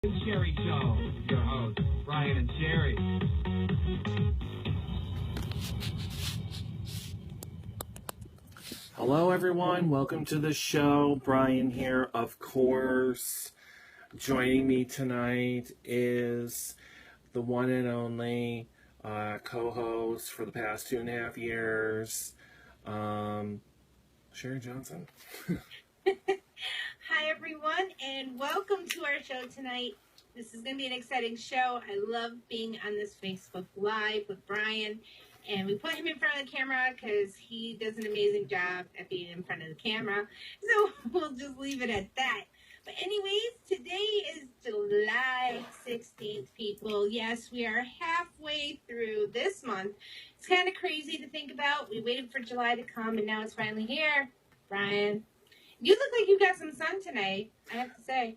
Sherri Show. Your hosts, Brian and Sherri. Hello, everyone. Welcome to the show. Brian here, of course. Joining me tonight is the one and only co-host for the past 2.5 years, Sherri Johnson. Hi, everyone, and welcome to our show tonight. This is going to be an exciting show. I love being on this Facebook Live with Brian, and we put him in front of the camera because he does an amazing job at being in front of the camera, so we'll just leave it at that. But anyways, today is July 16th, people. Yes, we are halfway through this month. It's kind of crazy to think about. We waited for July to come, and now it's finally here. Brian, you look like you got some sun tonight, I have to say.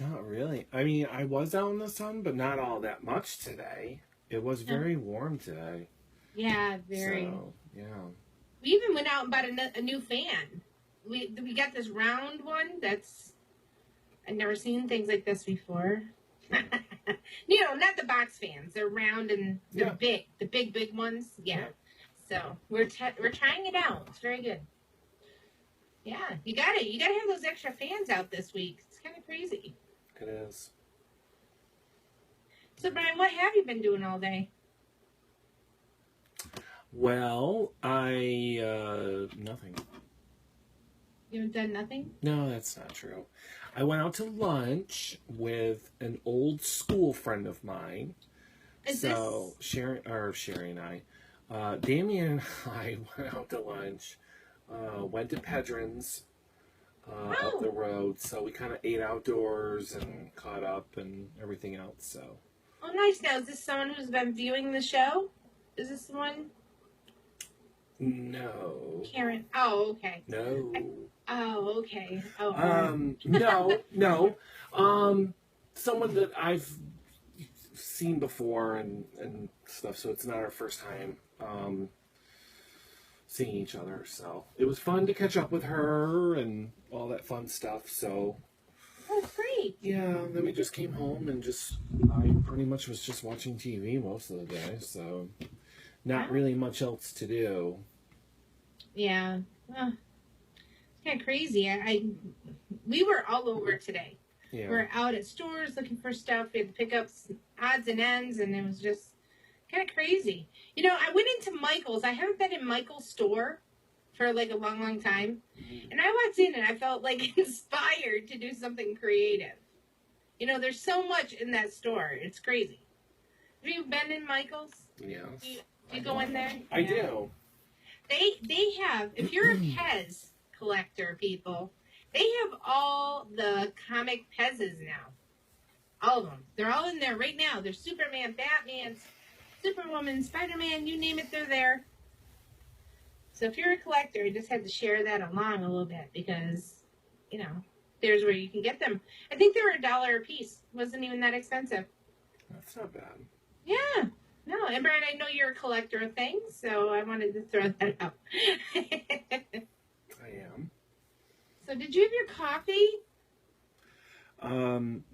Not really. I mean, I was out in the sun, but not all that much today. It was very warm today. Yeah, very. So, yeah. We even went out and bought a new fan. We got this round one that's... I've never seen things like this before. You know, not the box fans. They're round and they're big. The big ones. Yeah. So we're trying it out. It's very good. Yeah, you gotta have those extra fans out this week. It's kind of crazy. It is. So Brian, what have you been doing all day? Well, nothing. You haven't done nothing? No, that's not true. I went out to lunch with an old school friend of mine. Sherri and I, Damien and I went out to lunch. Went to Pedron's up the road, so we kind of ate outdoors and caught up and everything else. So. Oh, nice. Now, is this someone who's been viewing the show? Is this the one? No. Karen. Oh, okay. No. Oh, okay. No. Someone that I've seen before and stuff, so it's not our first time seeing each other. So it was fun to catch up with her and all that fun stuff. So. Oh, great. Yeah, then we just came home and I pretty much was just watching TV most of the day, so not really much else to do. Yeah. It's kind of crazy. We were all over today. Yeah. We were out at stores looking for stuff. We had to pick up odds and ends, and it was just kind of crazy. You know, I went into Michael's. I haven't been in Michael's store for like a long time. And I walked in and I felt like inspired to do something creative. You know, there's so much in that store. It's crazy. Have you been in Michael's? Yes. Do you go in there? I do. They have, if you're a Pez collector, people, they have all the comic Pez's now. All of them. They're all in there right now. There's Superman, Batman, Superwoman, Spider-Man, you name it, they're there. So if you're a collector, I just had to share that along a little bit because, you know, there's where you can get them. I think they were $1 a piece. Wasn't even that expensive. That's not bad. Yeah. No, and Brian, I know you're a collector of things, so I wanted to throw that out. I am. So did you have your coffee?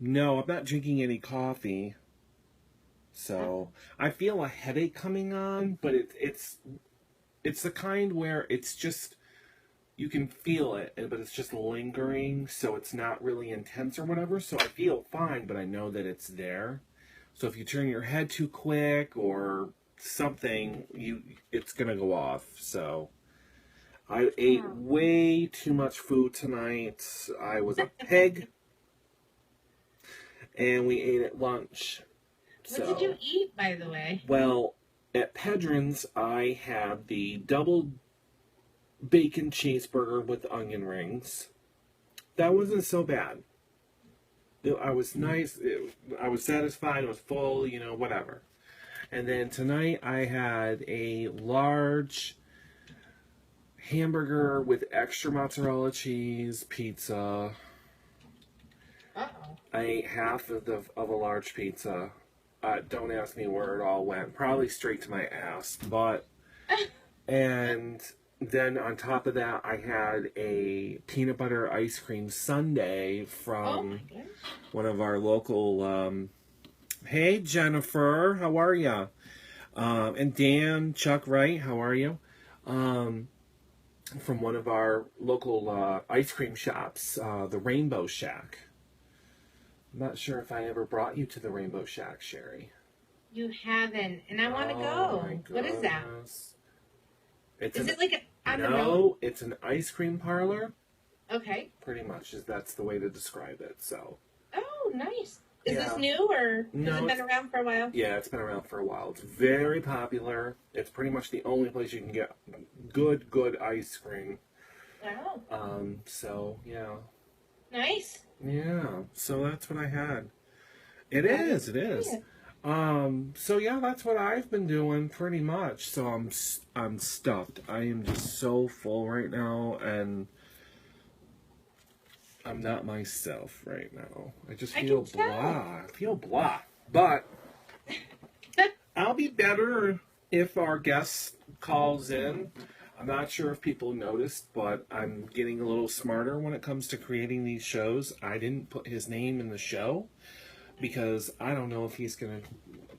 No, I'm not drinking any coffee. So I feel a headache coming on, but it's the kind where it's just, you can feel it, but it's just lingering, so it's not really intense or whatever. So I feel fine, but I know that it's there. So if you turn your head too quick or something, it's going to go off. So I ate way too much food tonight. I was a pig, and we ate at lunch. What did you eat, by the way? Well, at Pedron's, I had the double bacon cheeseburger with onion rings. That wasn't so bad. I was nice. I was satisfied. I was full, whatever. And then tonight I had a large hamburger with extra mozzarella cheese pizza. Uh-oh. I ate half of a large pizza. Don't ask me where it all went. Probably straight to my ass. And then on top of that, I had a peanut butter ice cream sundae Oh from my gosh. one of our local. Hey Jennifer, how are ya? And Dan, Chuck, right? How are you? From one of our local ice cream shops, the Rainbow Shack. I'm not sure if I ever brought you to the Rainbow Shack, Sherri. You haven't, and I want to Oh go. my What is that? goodness. It's Is an, it like on the road? no, it's an ice cream parlor. Okay. Pretty much, that's the way to describe it. So. Oh, nice. Is Yeah. this new or No, has it been around for a while? Yeah, it's been around for a while. It's very popular. It's pretty much the only place you can get good ice cream. Wow. So yeah. Nice. Yeah. So that's what I had. It That is. is It is. good. So yeah, that's what I've been doing pretty much. So I'm stuffed. I am just so full right now, and I'm not myself right now. I just I feel can tell. blah. I feel blah. But I'll be better if our guest calls in. I'm not sure if people noticed, but I'm getting a little smarter when it comes to creating these shows. I didn't put his name in the show because I don't know if he's going to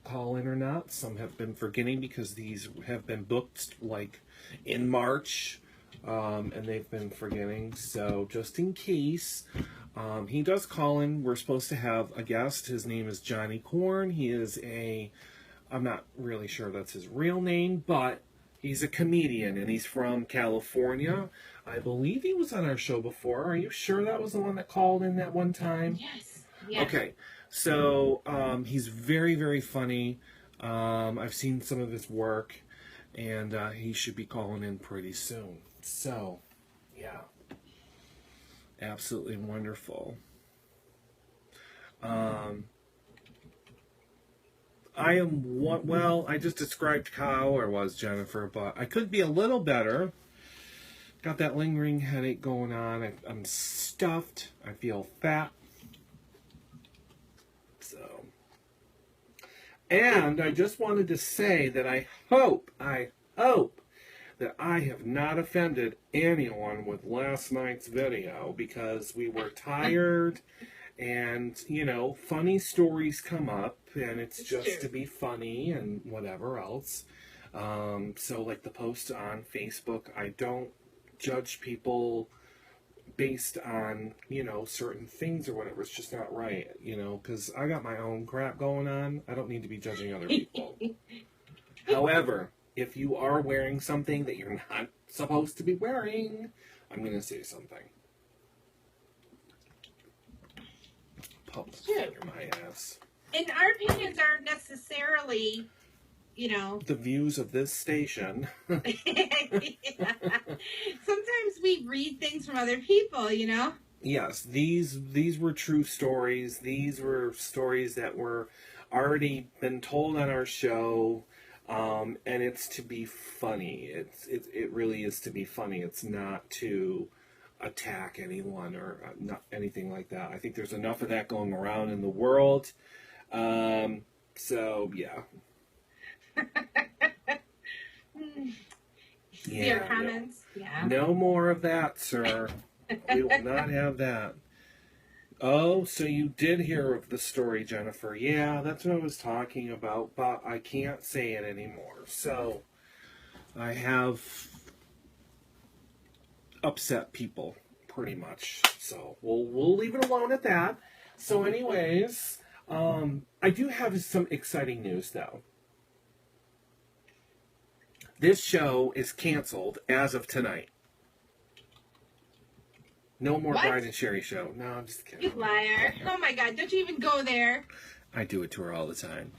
call in or not. Some have been forgetting because these have been booked like in March, and they've been forgetting. So just in case, he does call in. We're supposed to have a guest. His name is Johnny Corn. He is I'm not really sure that's his real name, but he's a comedian and he's from California. I believe he was on our show before. Are you sure that was the one that called in that one time? Yes. Yes. Okay. So he's very, very funny. I've seen some of his work, and he should be calling in pretty soon. So, yeah. Absolutely wonderful. I just described how or was Jennifer, but I could be a little better. Got that lingering headache going on. I'm stuffed. I feel fat. So, and I just wanted to say that I hope that I have not offended anyone with last night's video because we were tired and, funny stories come up and it's just to be funny and whatever else. So like the post on Facebook, I don't judge people based on, certain things or whatever. It's just not right, because I got my own crap going on. I don't need to be judging other people. However, if you are wearing something that you're not supposed to be wearing, I'm going to say something. Public finger my ass. And our opinions aren't necessarily, the views of this station. Yeah. Sometimes we read things from other people, Yes, these were true stories. These were stories that were already been told on our show, and it's to be funny. It really is to be funny. It's not to attack anyone or not anything like that. I think there's enough of that going around in the world. So yeah. Your comments? Yeah. No more of that, sir. We will not have that. Oh, so you did hear of the story, Jennifer. Yeah, that's what I was talking about, but I can't say it anymore. So I have upset people, pretty much. So we'll leave it alone at that. So anyways, I do have some exciting news, though. This show is canceled as of tonight. No more What? Bride and Sherri show. No, I'm just kidding. You liar. Oh my God, don't you even go there. I do it to her all the time.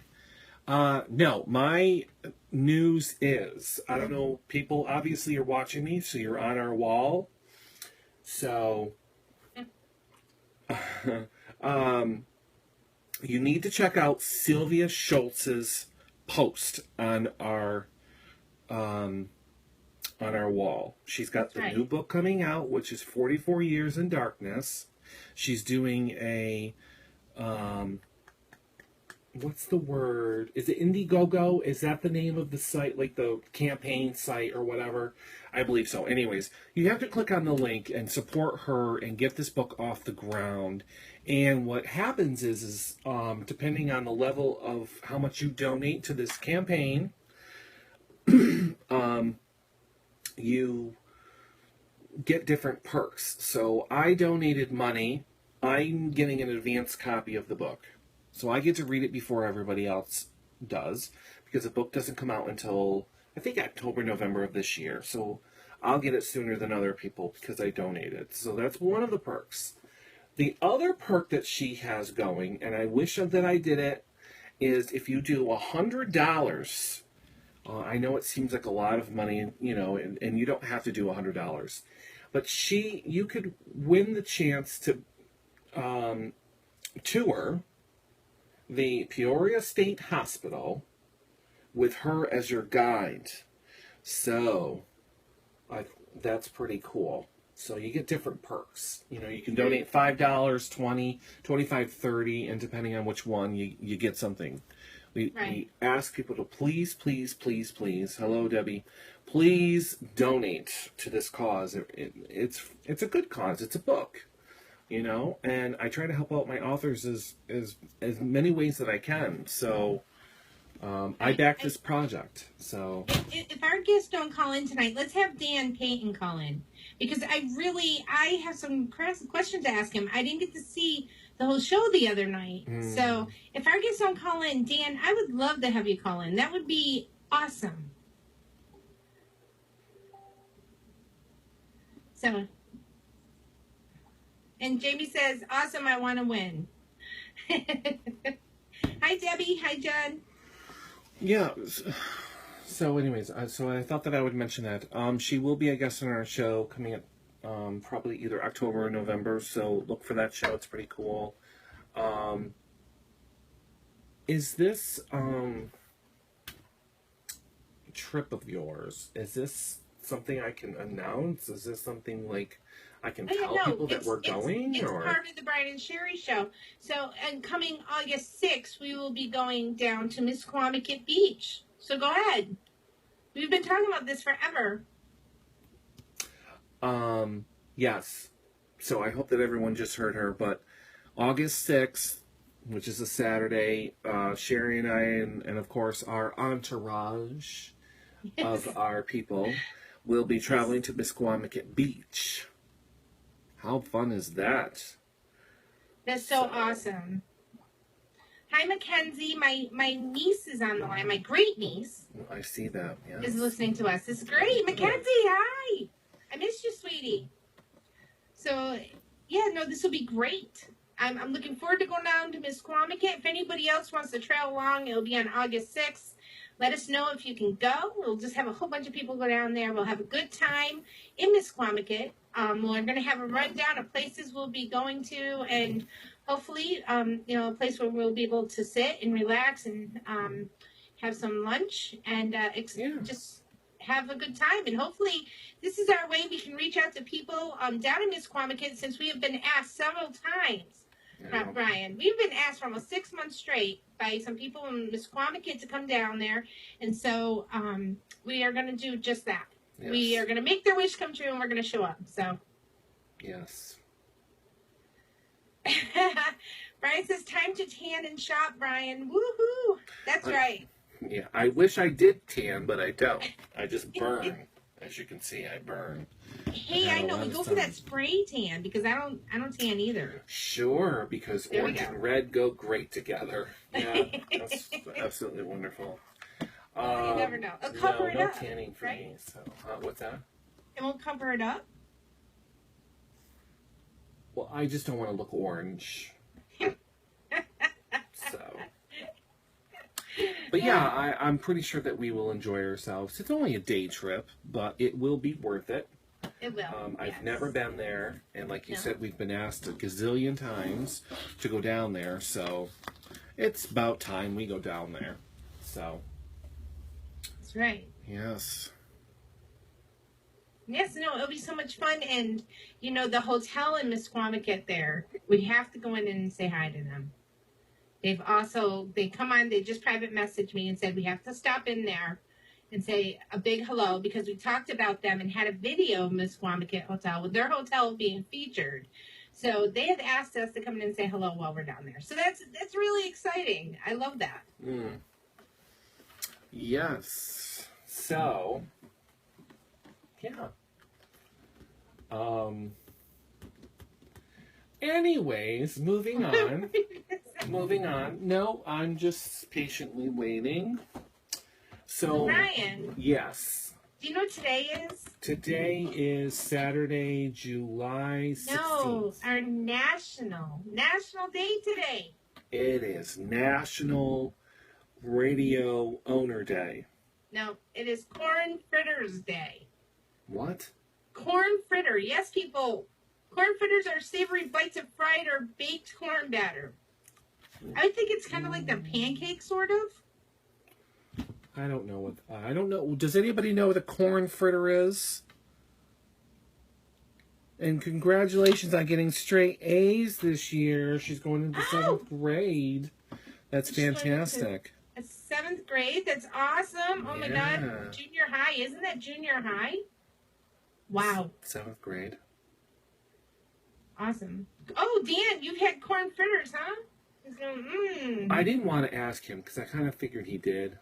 No, my news is, I don't know, people obviously are watching me, so you're on our wall. So, you need to check out Sylvia Schultz's post on our wall. She's got the new book coming out, which is 44 Years in Darkness. She's doing a what's the word? Is it Indiegogo? Is that the name of the site, like the campaign site or whatever? I believe so. Anyways, you have to click on the link and support her and get this book off the ground. And what happens is depending on the level of how much you donate to this campaign, you get different perks. So I donated money. I'm getting an advance copy of the book. So I get to read it before everybody else does, because the book doesn't come out until, I think, October, November of this year. So I'll get it sooner than other people because I donated. So that's one of the perks. The other perk that she has going, and I wish that I did it, is if you do $100, I know it seems like a lot of money, you know, and you don't have to do $100, but you could win the chance to tour the Peoria State Hospital with her as your guide. So that's pretty cool. So you get different perks. You know, you can donate $5, $20, $25, $30, and depending on which one, you get something. We ask people to please, please, please, please, hello, Debbie, please donate to this cause. It's a good cause. It's a book, you know, and I try to help out my authors as many ways that I can. So I back this project. So if our guests don't call in tonight, let's have Dan Payton call in, because I have some questions to ask him. I didn't get to see the whole show the other night. So if our guests don't call in, Dan, I would love to have you call in. That would be awesome. So, and Jamie says, awesome, I want to win. Hi, Debbie. Hi, John. Yeah. So anyways, so I thought that I would mention that. She will be a guest on our show coming up probably either October or November, so look for that show. It's pretty cool. Is this trip of yours, is this something I can announce? Is this something like I can tell people that we're going? It's part of the Brian and Sherri show. So, and coming August 6th, we will be going down to Misquamicut Beach. So go ahead. We've been talking about this forever. Yes. So I hope that everyone just heard her, but August 6th, which is a Saturday, Sherri and I, and of course our entourage of our people, will be traveling to Misquamicut Beach. How fun is that? That's so awesome. Hi, Mackenzie. My niece is on the line. My great niece. I see that, yeah. Is listening to us. It's great. Mackenzie, hi. I missed you, sweetie. So, yeah, no, this will be great. I'm looking forward to going down to Misquamicut. If anybody else wants to trail along, it'll be on August 6th. Let us know if you can go. We'll just have a whole bunch of people go down there. We'll have a good time in Misquamicut. We're going to have a rundown of places we'll be going to, and hopefully, a place where we'll be able to sit and relax and have some lunch and just have a good time. And hopefully, this is our way we can reach out to people down in Misquamicut, since we have been asked several times. Brian, we've been asked for almost 6 months straight by some people in Misquamicut to come down there, and so we are going to do just that. Yes. We are going to make their wish come true, and we're going to show up. So, yes. Brian says, "Time to tan and shop." Brian, woohoo! That's right. Yeah, I wish I did tan, but I don't. I just burn. As you can see, I burn. Hey, I know. We go for that spray tan, because I don't tan either. Sure, because orange and red go great together. Yeah, that's absolutely wonderful. You never know. It'll cover it up. No tanning for me. So, what's that? It won't cover it up? Well, I just don't want to look orange. So. But yeah, I'm pretty sure that we will enjoy ourselves. It's only a day trip, but it will be worth it. It will. I've never been there, and like you said, we've been asked a gazillion times to go down there, so it's about time we go down there. So. That's right. Yes. Yes, no, it'll be so much fun, and the hotel in Misquamicut there, we have to go in and say hi to them. They come on, they just private messaged me and said we have to stop in there and say a big hello because we talked about them and had a video of Miss Wamaket Hotel with their hotel being featured. So they had asked us to come in and say hello while we're down there. So that's really exciting. I love that. Mm. Yes. So, yeah. Anyways, moving on. Moving on. No, I'm just patiently waiting. So, Ryan. Yes. Do you know what today is? Today is Saturday, July 16th. No, our national day today. It is National Radio Owner Day. No, it is Corn Fritters Day. What? Corn fritter. Yes, people. Corn fritters are savory bites of fried or baked corn batter. I think it's kind of like the pancake, sort of. I don't know. Does anybody know what a corn fritter is? And congratulations on getting straight A's this year. She's going into 7th grade. That's fantastic. A 7th grade? That's awesome. Oh my God. Junior high. Isn't that junior high? Wow. 7th grade. Awesome. Oh, Dan, you've had corn fritters, huh? He's going, I didn't want to ask him because I kind of figured he did.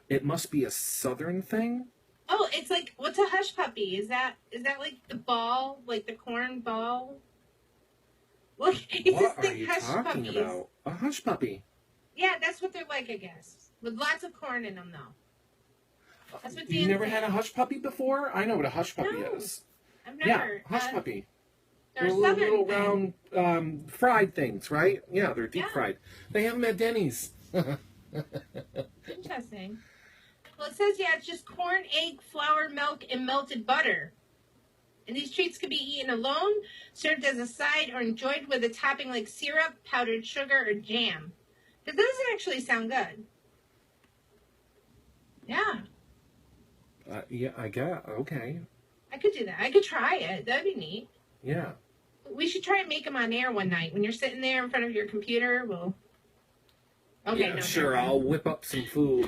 It must be a southern thing. Oh, it's like, what's a hush puppy? Is that like the ball, like the corn ball? Look, What are you talking about? A hush puppy. Yeah, that's what they're like, I guess. With lots of corn in them, though. That's what You never had a hush puppy before? I know what a hush puppy is. I've never. Yeah, hush puppy. They're little round fried things, right? Yeah, they're deep fried. They have them at Denny's. Interesting. Well, it says, it's just corn, egg, flour, milk, and melted butter. And these treats can be eaten alone, served as a side, or enjoyed with a topping like syrup, powdered sugar, or jam. That doesn't actually sound good. Yeah. Yeah, I got. Okay. I could do that. I could try it. That'd be neat. Yeah. We should try and make them on air one night. When you're sitting there in front of your computer, we'll... Okay, yeah, no. Sure, I'll whip up some food.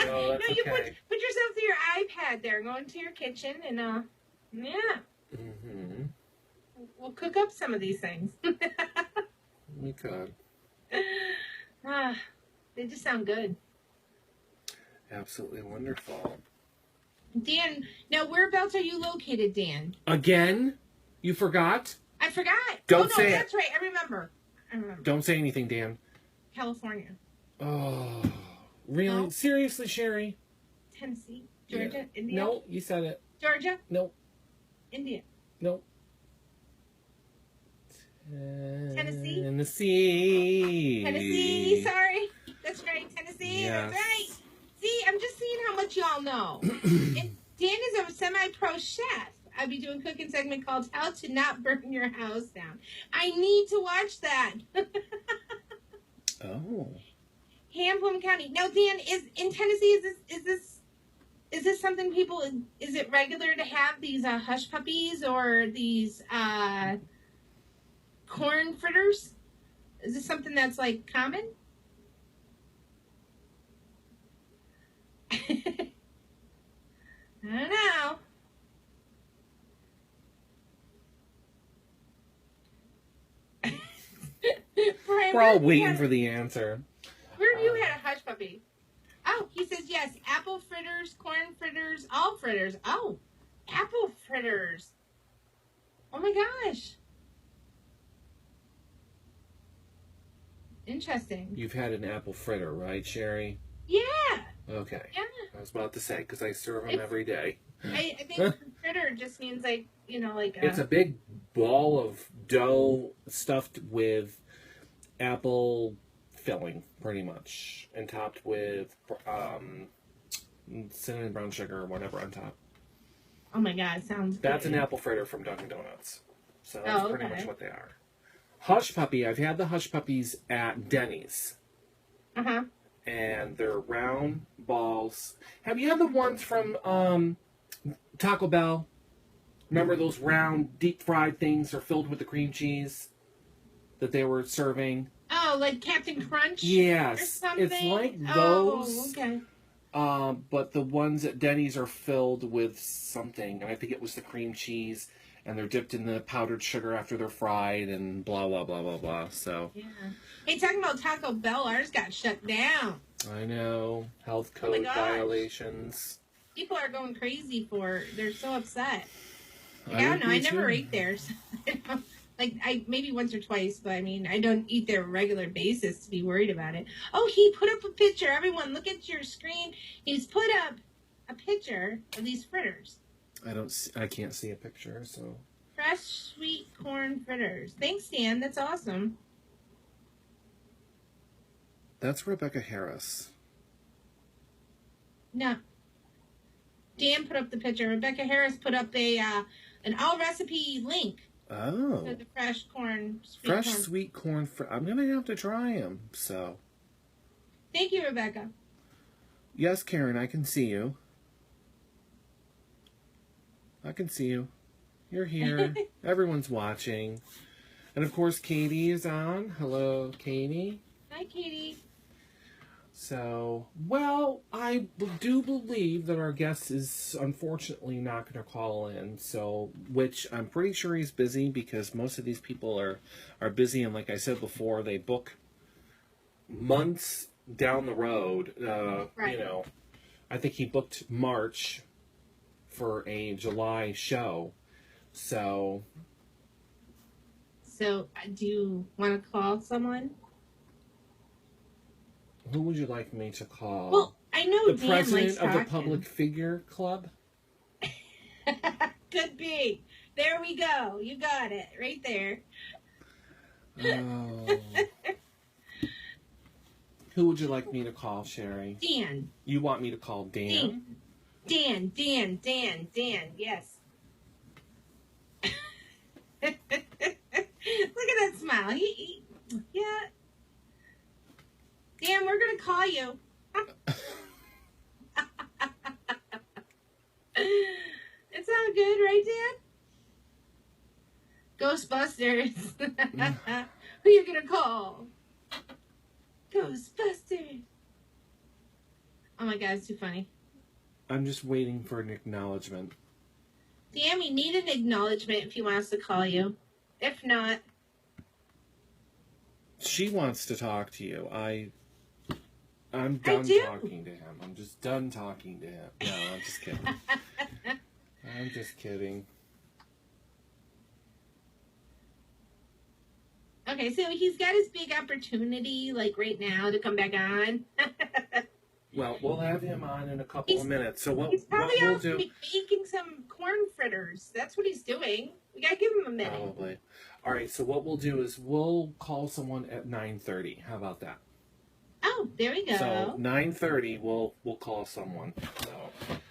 No, that's you okay. put yourself to your iPad there, go into your kitchen, and, yeah. Mm-hmm. We'll cook up some of these things. We could. They just sound good. Absolutely wonderful. Dan, now whereabouts are you located, Dan? Again? You forgot? I forgot. Don't say that's right. I remember. Don't say anything, Dan. California. Oh, really? No. Seriously, Sherri? Tennessee. Georgia? Yeah. India? No, you said it. Georgia? No. India. No. Tennessee? Tennessee. Sorry. That's right. Tennessee. Yes. That's right. See, I'm just seeing how much y'all know. And Dan is a semi-pro chef. I'll be doing a cooking segment called How to Not Burn Your House Down. I need to watch that. Oh. Hamplin County. Now, Dan, is in Tennessee, is this something people, is it regular to have these hush puppies or these corn fritters? Is this something that's like common? I don't know. We're all waiting for the answer. Where have you had a hush puppy? Oh, he says yes. Apple fritters, corn fritters, all fritters. Oh, apple fritters. Oh my gosh. Interesting. You've had an apple fritter, right, Sherri? Yeah. Okay. Yeah. I was about to say, because I serve them every day. I think fritter just means like, like It's a big ball of dough stuffed with apple filling, pretty much, and topped with cinnamon brown sugar or whatever on top. Oh my God, sounds good. That's an apple fritter from Dunkin' Donuts. So that's pretty okay. much what they are. Hush puppy, I've had the hush puppies at Denny's. Uh-huh. And they're round balls. Have you had the ones from Taco Bell? Remember those round, deep fried things are filled with the cream cheese that they were serving? Oh, like Captain Crunch? Or Yes, something? it's like Oh, those. okay. But the ones at Denny's are filled with something, and I think it was the cream cheese, and they're dipped in the powdered sugar after they're fried, and blah blah blah blah blah. So Yeah. Hey, talking about Taco Bell, ours got shut down. I know health Oh my code gosh. violations. People are going crazy they're so upset. Like, I I don't would know. be I never too. ate there. So like, I maybe once or twice, but I mean, I don't eat there on a regular basis to be worried about it. Oh, he put up a picture. Everyone, look at your screen. He's put up a picture of these fritters. I can't see a picture, so. Fresh sweet corn fritters. Thanks, Dan. That's awesome. That's Rebecca Harris. No. Dan put up the picture. Rebecca Harris put up an all recipe link Oh. to the fresh corn. Sweet corn. I'm going to have to try them, so. Thank you, Rebecca. Yes, Karen, I can see you. I can see you. You're here. Everyone's watching. And of course, Katie is on. Hello, Katie. Hi, Katie. So, well, I do believe that our guest is unfortunately not going to call in. So, which I'm pretty sure he's busy because most of these people are busy. And like I said before, they book months down the road. Right. You know, I think he booked March for a July show. So, do you want to call someone? who would you like me to call? Well, I know the Dan president likes of the talking. Public Figure Club? Could be. There we go. You got it. Right there. Oh. Who would you like me to call, Sherri? Dan. You want me to call Dan? Dan. Yes. Look at that smile. Yeah. Dan, we're going to call you. It sounds good, right, Dan? Ghostbusters. Who you going to call? Ghostbusters. Oh my God, it's too funny. I'm just waiting for an acknowledgement. Dan, we need an acknowledgement if he wants to call you. If not, She wants to talk to you. I'm done talking to him. I'm just done talking to him. No, I'm just kidding. I'm just kidding. okay, so he's got his big opportunity, like right now, to come back on. Well, we'll have him on in a couple of minutes. So He's probably what we'll out do? making some corn fritters. That's what he's doing. We gotta give him a minute. Probably. All right. So what we'll do is we'll call someone at 9:30. How about that? Oh, there we go. So 9:30, we'll call someone. So.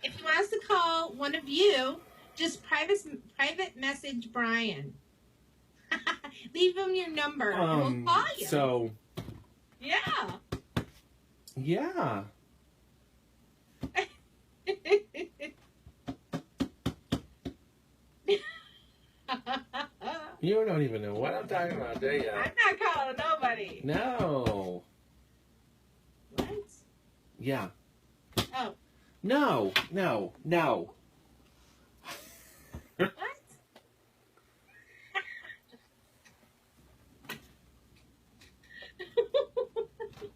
If he wants to call one of you, just private message Brian. Leave him your number. And we'll call you. So. Yeah. Yeah. You don't even know what I'm talking about, do you? I'm not calling nobody. No. What? Yeah. Oh. No. What?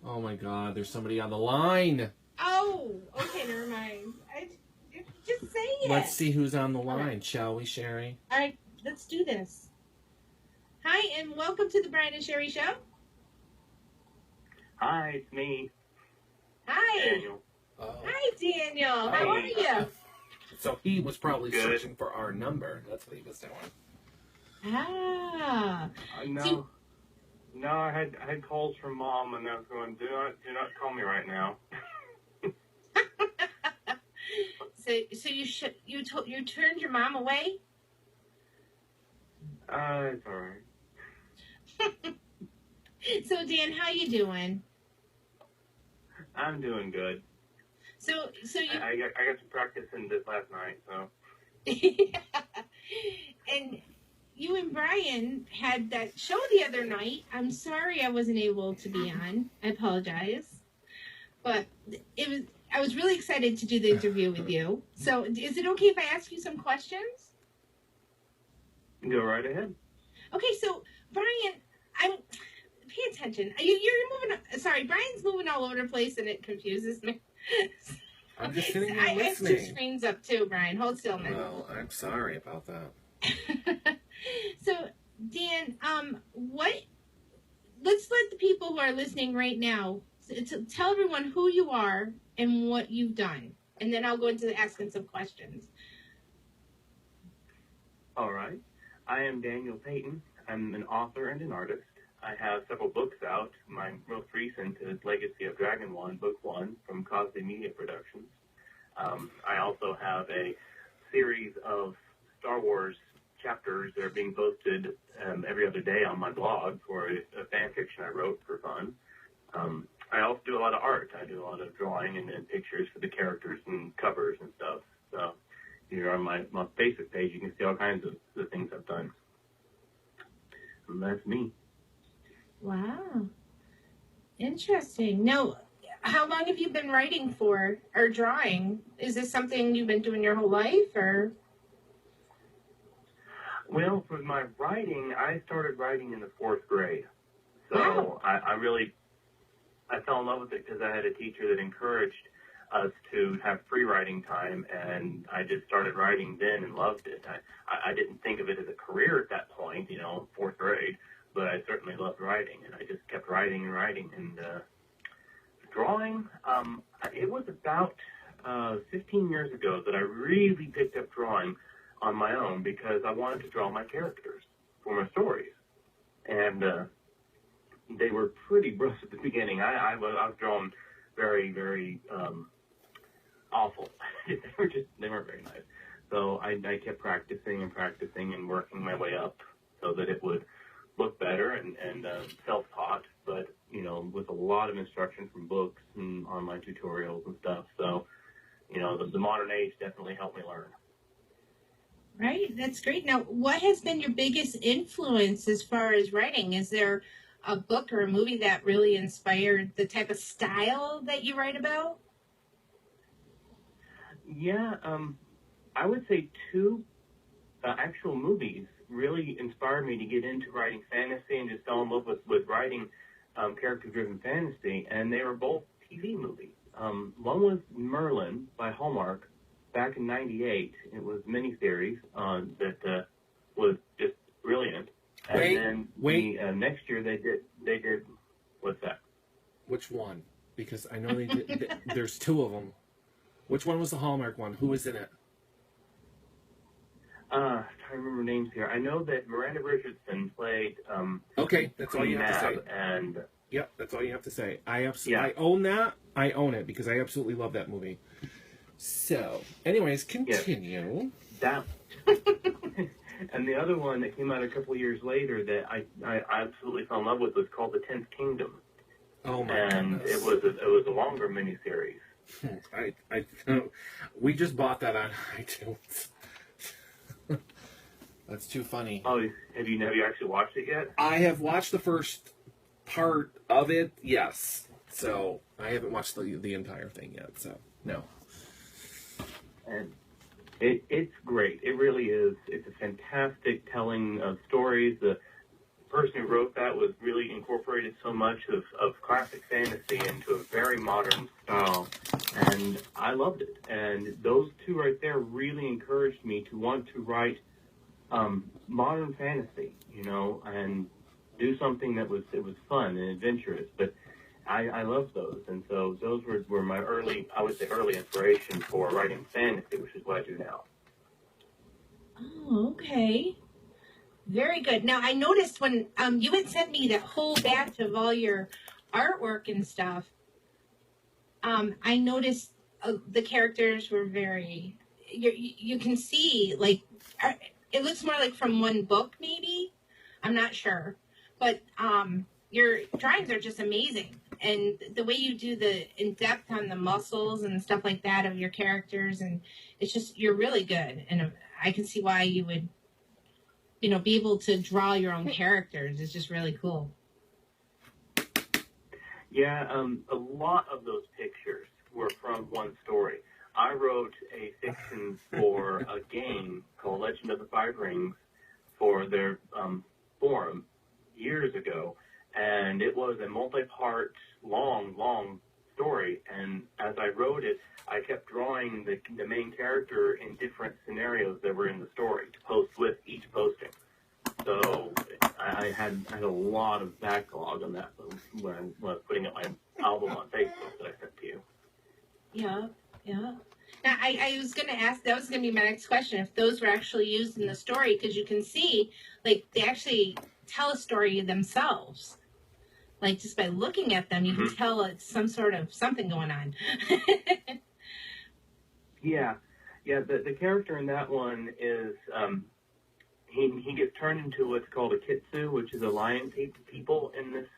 Oh my God, there's somebody on the line. Oh, okay, never mind. Just say it. Let's see who's on the line, shall we, Sherri? All right, let's do this. Hi, and welcome to the Brian and Sherri Show. Hi, it's me, Hi. Daniel. Hi, Daniel. How are you? So he was probably Good. searching for our number. That's what he was doing. Ah. No, I had calls from Mom, and I was going, do not call me right now. So you turned your mom away? It's all right. So Dan, how you doing? I'm doing good. So you I got to practice in this last night, so. and you and Brian had that show the other night. I'm sorry I wasn't able to be on. I apologize. But I was really excited to do the interview with you. So is it okay if I ask you some questions? Go right ahead. Okay, so Brian, pay attention. You're moving. Sorry, Brian's moving all over the place, and it confuses me. I'm just sitting here I have listening. 2 screens up too, Brian. Hold still, man. Well, I'm sorry about that. So, Dan, let's let the people who are listening right now tell everyone who you are and what you've done, and then I'll go into asking some questions. All right. I am Daniel Payton. I'm an author and an artist. I have several books out. My most recent is Legacy of Dragon One, Book 1 from Cosby Media Productions. I also have a series of Star Wars chapters that are being posted every other day on my blog for a fan fiction I wrote for fun. I also do a lot of art. I do a lot of drawing and pictures for the characters and covers and stuff. So here on my Facebook page, you can see all kinds of the things I've done. And that's me. Wow. Interesting. Now, how long have you been writing for or drawing? Is this something you've been doing your whole life, or? Well, for my writing, I started writing in the 4th grade. So Wow. I fell in love with it because I had a teacher that encouraged us to have free writing time, and I just started writing then and loved it. I didn't think of it as a career at that point, 4th grade, but I certainly loved writing, and I just kept writing and writing. And drawing, it was about 15 years ago that I really picked up drawing on my own because I wanted to draw my characters for my stories. And they were pretty rough at the beginning. I was drawing very, very awful. They weren't very nice. So I kept practicing and working my way up so that it would look better and self-taught, but, with a lot of instruction from books and online tutorials and stuff. So, the modern age definitely helped me learn. Right, that's great. Now, what has been your biggest influence as far as writing? Is there a book or a movie that really inspired the type of style that you write about? Yeah, I would say 2 actual movies really inspired me to get into writing fantasy and just fell in love with writing character-driven fantasy, and they were both TV movies. One was Merlin by Hallmark back in '98. It was a miniseries that was just brilliant. And then next year they did what's that? Which one? Because I know there's 2 of them. Which one was the Hallmark one? Who was in it? Trying to remember names here. I know that Miranda Richardson played. Okay, that's all you have to say. And yep, that's all you have to say. I own that. I own it because I absolutely love that movie. So, anyways, continue. That. And the other one that came out a couple of years later that I absolutely fell in love with was called The 10th Kingdom. Oh my And goodness. it was a longer miniseries. We just bought that on iTunes. That's too funny. Oh, have you actually watched it yet? I have watched the first part of it, yes. So I haven't watched the entire thing yet. So no. And it's great. It really is. It's a fantastic telling of stories. The person who wrote that was really incorporated so much of classic fantasy into a very modern style, and I loved it. And those 2 right there really encouraged me to want to write modern fantasy, and do something that was fun and adventurous. But I love those, and so those were my early inspiration for writing fantasy, which is what I do now. Oh, okay. Very good. Now, I noticed when you had sent me that whole batch of all your artwork and stuff, I noticed the characters were very, you can see, like, it looks more like from one book, maybe. I'm not sure. But your drawings are just amazing. And the way you do the in-depth on the muscles and stuff like that of your characters, and it's just, you're really good. And I can see why you would be able to draw your own characters is just really cool. Yeah, a lot of those pictures were from one story. I wrote a fiction for a game called Legend of the Five Rings for their forum years ago, and it was a multi-part, long story. And as I wrote it, I kept drawing the main character in different scenarios that were in the story to post with each posting. So I had a lot of backlog on that when I was putting up my album on Facebook that I sent to you. Yeah. Now, I was going to ask, that was going to be my next question, if those were actually used in the story, because you can see, like, they actually tell a story themselves. Like, just by looking at them, you can tell it's some sort of something going on. Yeah. The character in that one is he gets turned into what's called a kitsu, which is a lion people in this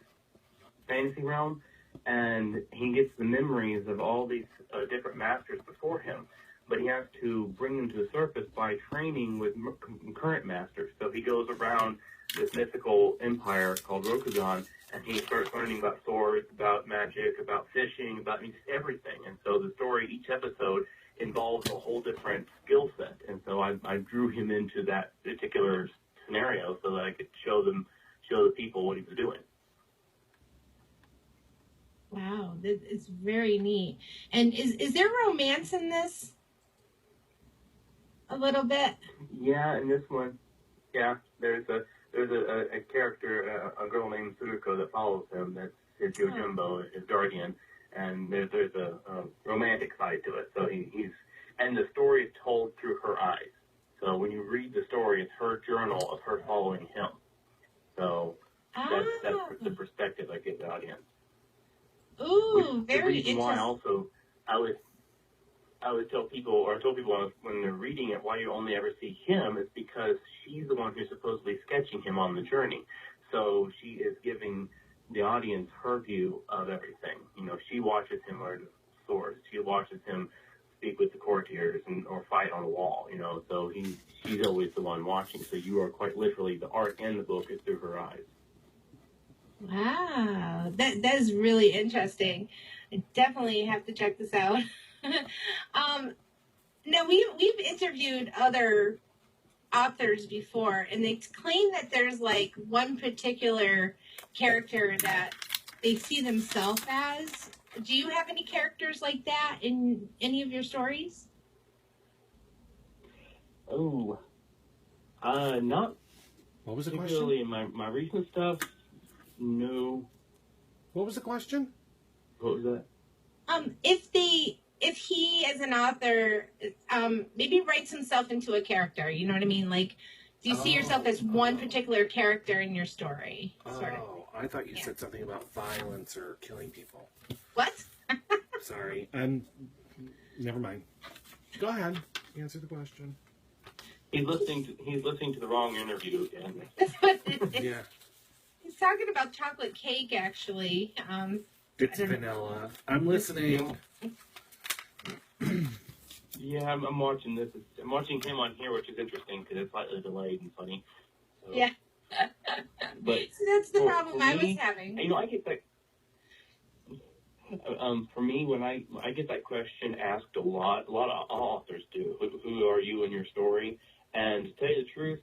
fantasy realm, and he gets the memories of all these different masters before him, but he has to bring them to the surface by training with current masters. So he goes around this mythical empire called Rokugan, and he starts learning about swords, about magic, about fishing, about just everything. And so the story, each episode, involves a whole different skill set. And so I drew him into that particular scenario so that I could show the people what he was doing. Wow, it's very neat. And is there romance in this? A little bit? Yeah, in this one, yeah, there's a character, a girl named Suruko that follows him. That's his Yojimbo, his guardian, and there's a romantic side to it. So and the story is told through her eyes. So when you read the story, it's her journal of her following him. So that's the perspective I give the audience. Ooh, very interesting. Why also I would tell people when they're reading it, why you only ever see him is because she's the one who's supposedly sketching him on the journey. So she is giving the audience her view of everything. She watches him learn swords. She watches him speak with the courtiers or fight on a wall. So she's always the one watching. So you are quite literally, the art and the book is through her eyes. Wow, that is really interesting. I definitely have to check this out. Now we've interviewed other authors before, and they claim that there's like one particular character that they see themselves as. Do you have any characters like that in any of your stories? Oh, not. What was the particularly question? In my recent stuff. No. What was the question? What was that? If he as an author maybe writes himself into a character, you know what I mean? Like, do you see yourself as one particular character in your story? Sort of. I thought you said something about violence or killing people. What? Sorry. Never mind. Go ahead. Answer the question. He's listening to the wrong interview again. Yeah. He's talking about chocolate cake, actually. It's vanilla. I'm listening. Yeah, I'm watching this. I'm watching him on here, which is interesting because it's slightly delayed and funny. So, yeah. But so that's the problem I was having. I get that. For me, when I get that question asked a lot of authors do. Who are you in your story? And to tell you the truth,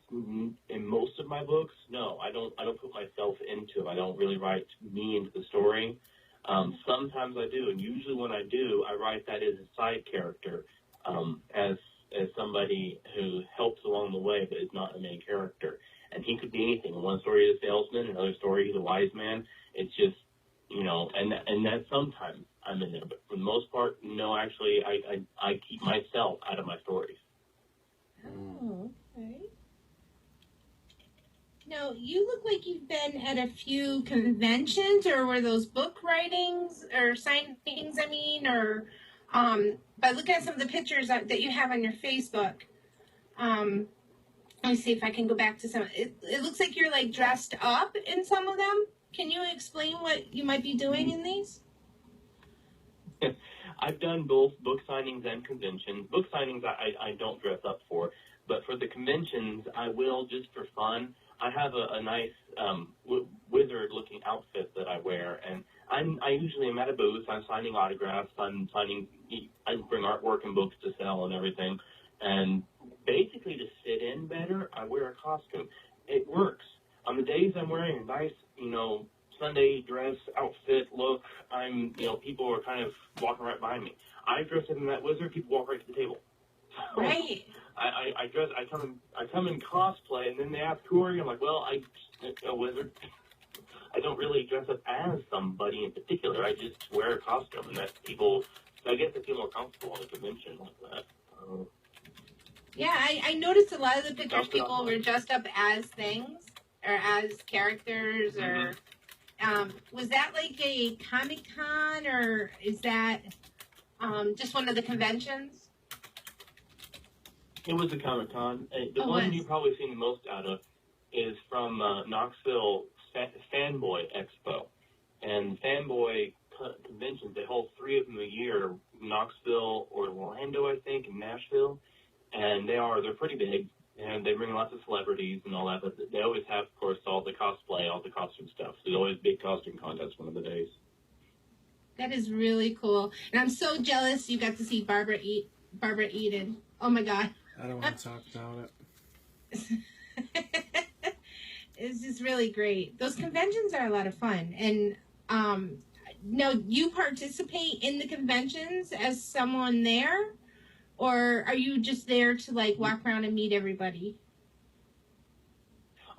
in most of my books, no, I don't put myself into them. I don't really write me into the story. Sometimes I do, and usually when I do, I write that as a side character, as somebody who helps along the way, but is not the main character. And he could be anything. In one story, he's a salesman. In another story, he's a wise man. It's just, and that sometimes I'm in there, but for the most part, no. Actually, I keep myself out of my stories. Oh, okay. Now, you look like you've been at a few conventions, or were those book writings or signings, or by looking at some of the pictures that you have on your Facebook, let me see if I can go back to some. It looks like you're like dressed up in some of them. Can you explain what you might be doing in these? I've done both book signings and conventions. Book signings I don't dress up for. But for the conventions, I will just for fun. I have a nice wizard-looking outfit that I wear, and I usually am at a booth. I'm signing autographs. I bring artwork and books to sell and everything. And basically, to fit in better, I wear a costume. It works. On the days I'm wearing a nice, Sunday dress outfit look, people are kind of walking right behind me. I dress up in that wizard, people walk right to the table. So Right. I come in cosplay, and then they ask who are you. I'm like, well, I'm a wizard. I don't really dress up as somebody in particular. I just wear a costume, and that people. I guess I feel more comfortable at a convention like that. Yeah, I noticed a lot of the pictures Dress it up people were dressed up as things or as characters or was that like a Comic-Con or is that just one of the conventions? It was a Comic-Con. The Oh, one was. you've probably seen the most out of is from Knoxville Fanboy Expo. And Fanboy conventions, they hold 3 of them a year, Knoxville, Orlando, I think, and Nashville. And they're pretty big, and they bring lots of celebrities and all that, but they always have, of course, all the cosplay, all the costume stuff. So there's always a big costume contest one of the days. That is really cool. And I'm so jealous you got to see Barbara Eden. Oh my God. I don't want to talk about it. It's just really great. Those conventions are a lot of fun. And now, you participate in the conventions as someone there? Or are you just there to like walk around and meet everybody?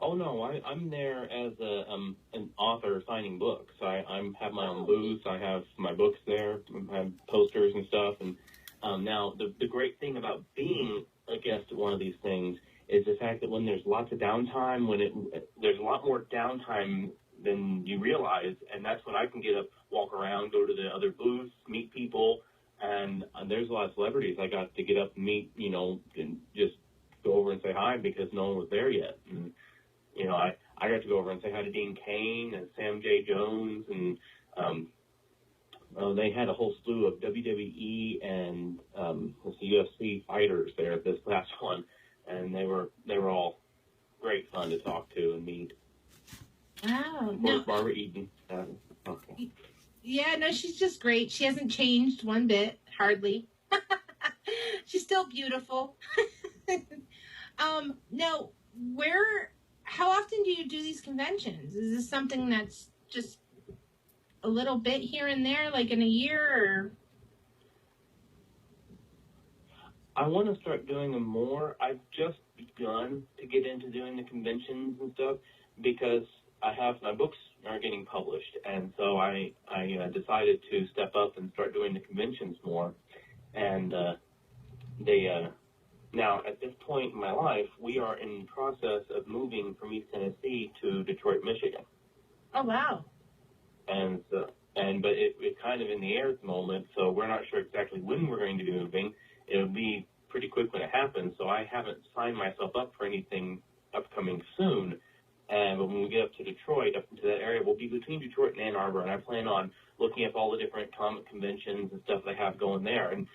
Oh no, I'm there as an author signing books. I have my own booth. I have my books there. I have posters and stuff. And now the great thing about being a guest at one of these things is the fact that when there's lots of downtime, there's a lot more downtime than you realize, and that's when I can get up, walk around, go to the other booths, meet people. And there's a lot of celebrities I got to get up and meet, and just go over and say hi because no one was there yet. And, I got to go over and say hi to Dean Cain and Sam J. Jones. And they had a whole slew of WWE and UFC fighters there at this last one. And they were all great fun to talk to and meet. Wow. Of course, Barbara Eden. Okay. Yeah, no, she's just great. She hasn't changed one bit, hardly. She's still beautiful. Now, how often do you do these conventions? Is this something that's just a little bit here and there, like in a year, or? I want to start doing them more. I've just begun to get into doing the conventions and stuff because my books are getting published, and so I decided to step up and start doing the conventions more. And now at this point in my life, we are in the process of moving from East Tennessee to Detroit, Michigan. Oh wow! But it's kind of in the air at the moment, so we're not sure exactly when we're going to be moving. It'll be pretty quick when it happens, so I haven't signed myself up for anything upcoming soon. But when we get up to Detroit, up into that area, we'll be between Detroit and Ann Arbor, and I plan on looking up all the different comic conventions and stuff they have going there. And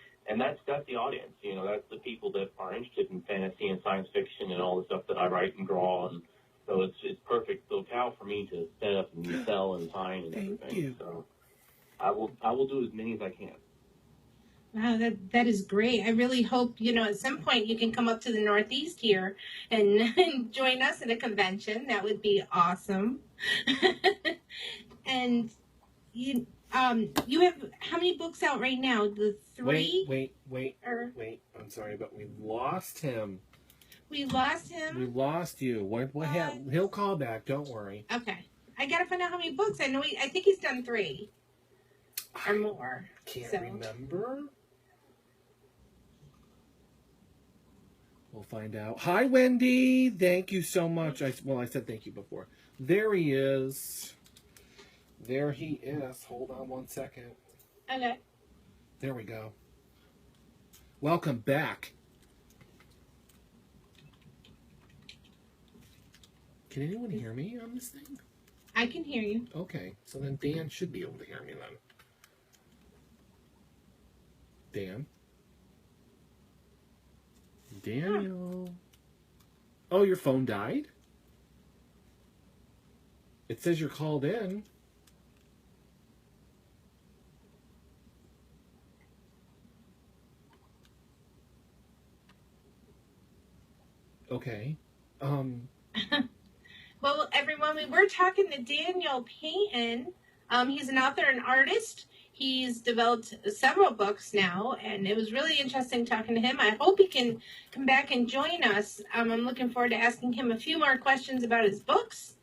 that's the audience, that's the people that are interested in fantasy and science fiction and all the stuff that I write and draw. And so it's perfect locale for me to set up and sell and sign and everything. Thank you. So I will do as many as I can. Wow, that is great. I really hope, at some point you can come up to the Northeast here and join us at a convention. That would be awesome. And you have how many books out right now? The 3? Wait. I'm sorry, but we lost him. We lost him? We lost you. What happened? He'll call back. Don't worry. Okay. I got to find out how many books. I think he's done 3 or more. Can't remember. We'll find out. Hi, Wendy. Thank you so much. I said thank you before. There he is. There he is. Hold on one second. Okay. There we go. Welcome back. Can anyone hear me on this thing? I can hear you. Okay. So then Dan should be able to hear me then. Daniel. Oh, your phone died? It says you're called in. Okay. Well, everyone, we were talking to Daniel Payton. He's an author and artist. He's developed several books now, and it was really interesting talking to him. I hope he can come back and join us. I'm looking forward to asking him a few more questions about his books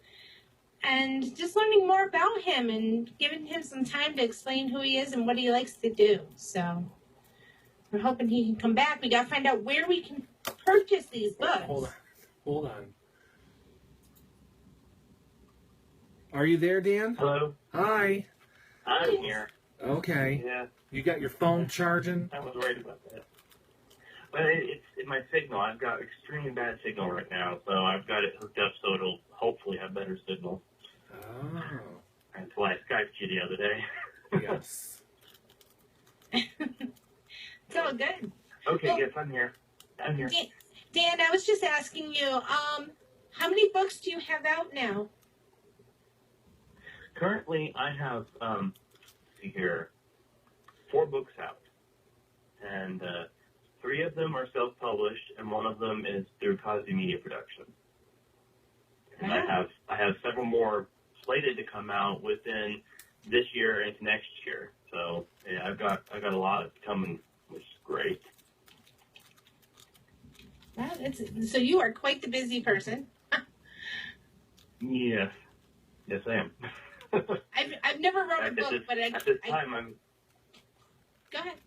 and just learning more about him and giving him some time to explain who he is and what he likes to do. So we're hoping he can come back. We got to find out where we can purchase these books. Hold on. Are you there, Dan? Hello. Hi. I'm here. Okay. Yeah. You got your phone charging? I was worried about that. But it's my signal. I've got extremely bad signal right now, so I've got it hooked up so it'll hopefully have better signal. Oh. That's why I Skyped you the other day. Yes. It's all good. Okay, Well, yes, I'm here. I'm here. Dan, I was just asking you, how many books do you have out now? Currently, I have, let's see here, 4 books out. And 3 of them are self-published, and 1 of them is through Cosby Media Production. And Wow. I have several more slated to come out within this year and next year. So yeah, I've got a lot coming, which is great. Wow, so you are quite the busy person. Yes, I am. I've never wrote a book, but at this time I'm. Go ahead.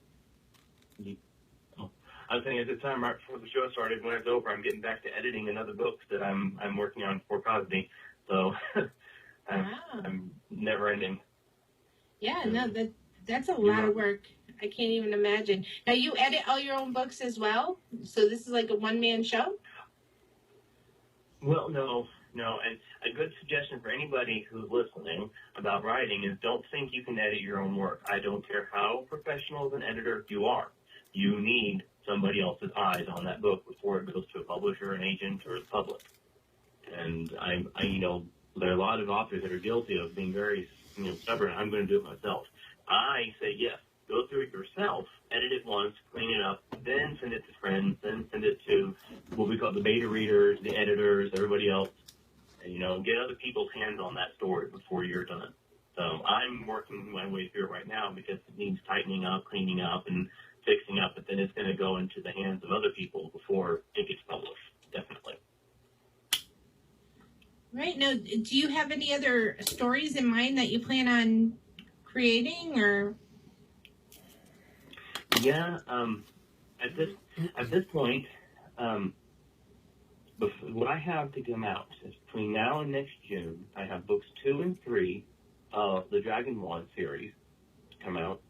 I was saying at this time, right before the show started, when it's over, I'm getting back to editing another book that I'm working on for Cosby. So I'm never ending. Yeah, no, that's a lot of work. I can't even imagine. Now you edit all your own books as well, so this is like a one-man show. Well, no, and a good suggestion for anybody who's listening about writing is don't think you can edit your own work. I don't care how professional of an editor you are. You need somebody else's eyes on that book before it goes to a publisher, an agent, or the public. And I there are a lot of authors that are guilty of being very, stubborn. I'm going to do it myself. I say yes. Go through it yourself, edit it once, clean it up, then send it to friends, then send it to what we call the beta readers, the editors, everybody else, and get other people's hands on that story before you're done. So I'm working my way through it right now because it needs tightening up, cleaning up, and fixing up, but then it's going to go into the hands of other people before it gets published, definitely. Right. Now, do you have any other stories in mind that you plan on creating, or? Yeah, at this point, what I have to come out is between now and next June, I have books 2 and 3 of the Dragon One series come out.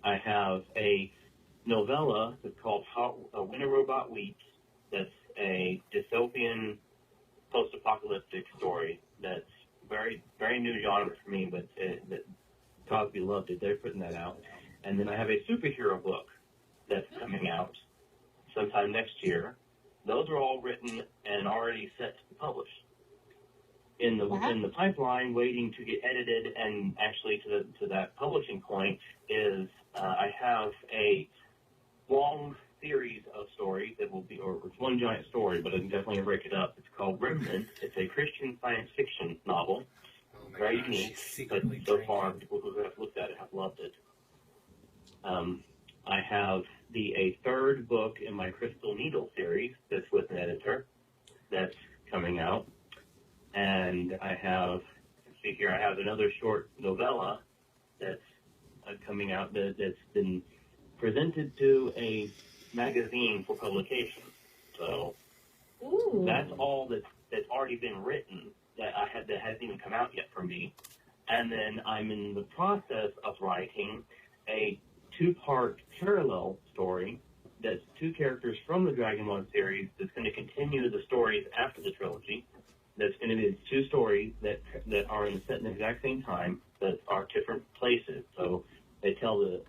I have a novella that's called When a Robot Weeps. That's a dystopian post-apocalyptic story that's very, very new genre for me, but that Cosby loved it. They're putting that out. And then I have a superhero book that's coming out sometime next year. Those are all written and already set to be published. In the pipeline, waiting to get edited and actually to that publishing point is I have a long series of stories that will be, or it's one giant story, but I'm definitely going to break it up. It's called Remnant. It's a Christian science fiction novel. Very unique, but so far people who have looked at it have loved it. I have a third book in my Crystal Needle series that's with an editor that's coming out. And I have another short novella that's coming out that's been presented to a magazine for publication. So that's all that's already been written that hasn't even come out yet for me. And then I'm in the process of writing a 2-part parallel story that's 2 characters from the Dragon One series that's going to continue the stories after the trilogy. That's going to be 2 stories that are set in the exact same time, that are different places. So they tell the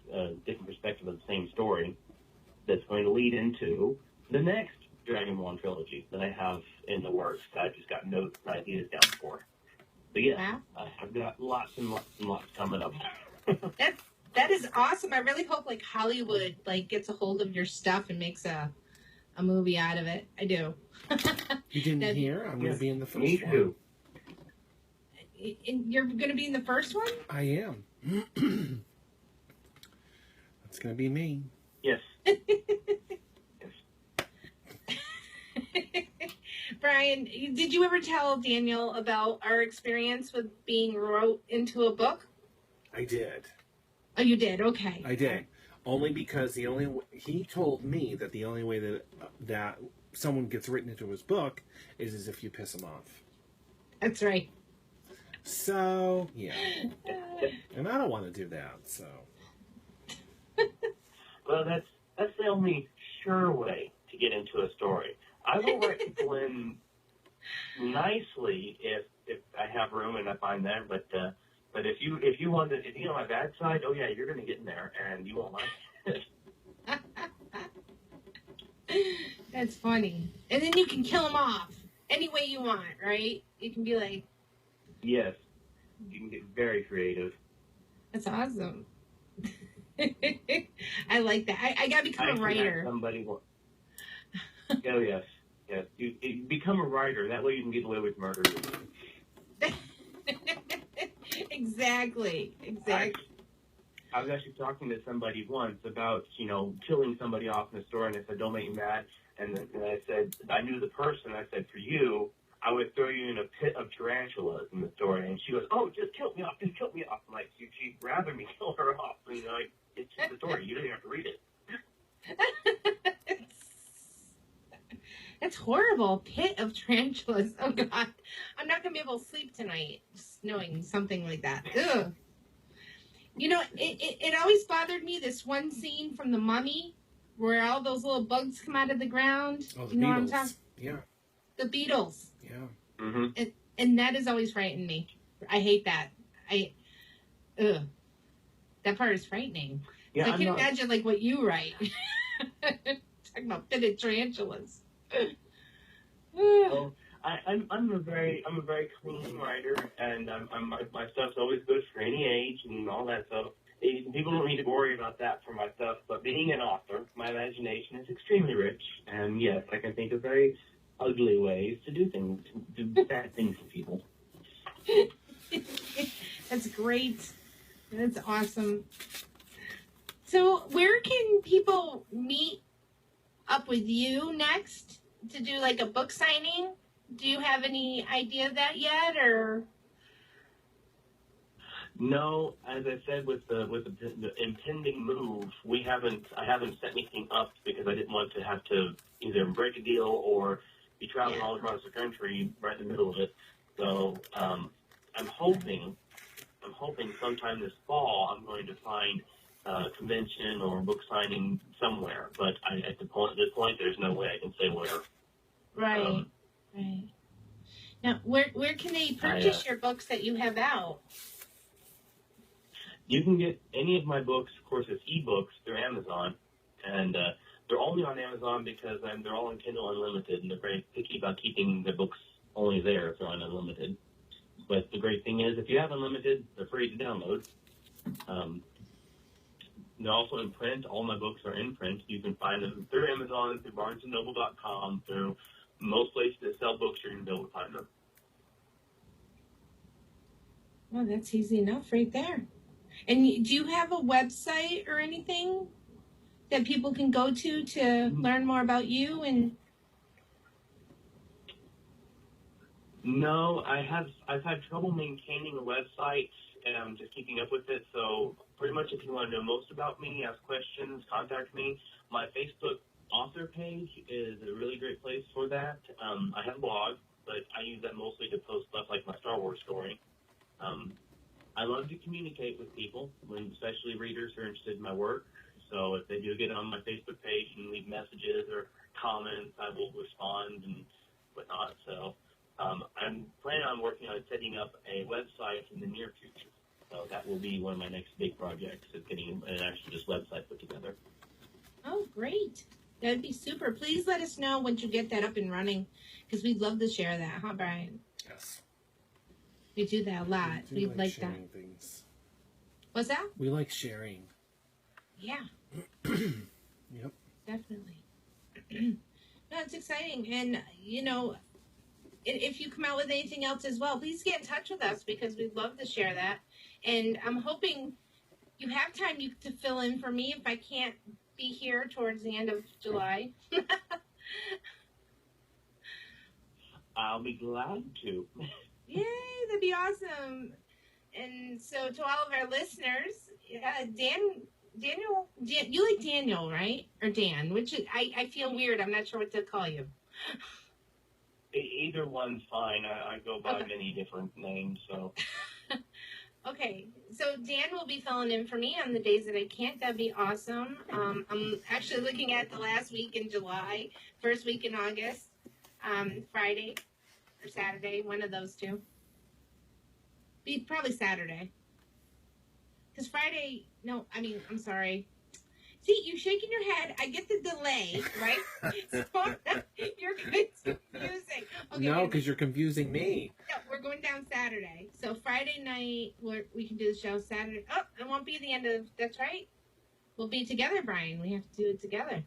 different perspective of the same story. That's going to lead into the next Dragon Ball trilogy that I have in the works. I just got notes and ideas down for. But yeah, Wow. I've got lots and lots and lots coming up. That is awesome. I really hope like Hollywood like gets a hold of your stuff and makes a movie out of it. I do. You didn't hear? I'm going to be in the first Me one. too. You're going to be in the first one? I am. That's going to be me. Yes. Brian, did you ever tell Daniel about our experience with being wrote into a book? I did. Oh, you did? Okay. I did. Only because he told me that the only way that someone gets written into his book is if you piss him off. That's right. So, yeah. And I don't want to do that, so. Well, that's the only sure way to get into a story. I will write people in nicely if I have room and I find that, but if you want to, if you know my bad side, oh yeah, you're going to get in there and you won't like it. That's funny. And then you can kill him off any way you want, right? You can be like, yes, you can get very creative. that's awesome. I like that. I gotta become a writer. Somebody will. Oh yes. Yes, you become a writer. That way you can get away with murder. Exactly. I was actually talking to somebody once about, killing somebody off in a store, and I said, don't make me mad. And I said, I knew the person. I said, for you, I would throw you in a pit of tarantulas in the store. And she goes, oh, just kill me off. Just kill me off. I'm like, she'd rather me kill her off. It's just the story. You don't even have to read it. That's horrible. Pit of tarantulas. Oh, God. I'm not going to be able to sleep tonight just knowing something like that. Ugh. It always bothered me, this one scene from The Mummy where all those little bugs come out of the ground. Oh, the you know Beatles. what I'm talking? Yeah. The beetles. Yeah. Mm-hmm. And that has always frightened me. I hate that. That part is frightening. Yeah, I can imagine like what you write. Talking about pitted tarantulas. Well, I'm a very clean writer, and my stuff's always good for any age and all that stuff. People don't need to worry about that for my stuff. But being an author, my imagination is extremely rich, and yes, I can think of very ugly ways to do things, do bad things to people. That's great. That's awesome. So, where can people meet up with you next to do like a book signing? Do you have any idea of that yet, or? No, as I said, with the impending move, I haven't set anything up because I didn't want to have to either break a deal or be traveling all across the country right in the middle of it. So I'm hoping sometime this fall I'm going to find a convention or book signing somewhere. But at this point, there's no way I can say where. Right. Right. Now, where can they purchase your books that you have out? You can get any of my books, of course, as ebooks through Amazon, and they're only on Amazon because they're all in Kindle Unlimited, and they're very picky about keeping their books only there if they're on Unlimited. But the great thing is, if you have Unlimited, they're free to download. They're also in print. All my books are in print. You can find them through Amazon, through BarnesandNoble.com, through most places that sell books. You're going to be able to find them. Well, that's easy enough right there. And do you have a website or anything that people can go to learn more about you? And no, I've had trouble maintaining a website and just keeping up with it. So pretty much, if you want to know most about me, ask questions, contact me. My Facebook author page is a really great place for that. I have a blog, but I use that mostly to post stuff like my Star Wars story. I love to communicate with people, especially readers who are interested in my work. So if they do get on my Facebook page and leave messages or comments, I will respond and whatnot. So I'm planning on working on setting up a website in the near future. So that will be one of my next big projects, is getting an actual just website put together. oh, great. That would be super. Please let us know once you get that up and running, because we'd love to share that, huh, Brian? Yes. We do that a lot. We We'd like that. sharing things. What's that? We like sharing. Yeah. Yep. Definitely. No, it's exciting. And, you know, if you come out with anything else as well, please get in touch with us because we'd love to share that. And I'm hoping you have time to fill in for me if I can't be here towards the end of July. I'll be glad to. Yay, that'd be awesome. And so to all of our listeners, Daniel, you like Daniel, right? Or Dan, which I feel weird. I'm not sure what to call you. Either one's fine. I go by many different names, so. Okay, so Dan will be filling in for me on the days that I can't. That'd be awesome. I'm actually looking at the last week in July, first week in August, Friday or Saturday, one of those two. Be probably Saturday. Because Friday, no, I mean, I'm sorry. See, you're shaking your head. I get the delay, right? So you're confusing. Okay, No, because you're confusing me. No, we're going down Saturday. So Friday night, we can do the show Saturday. Oh, it won't be the end of, that's right. We'll be together, Brian. We have to do it together.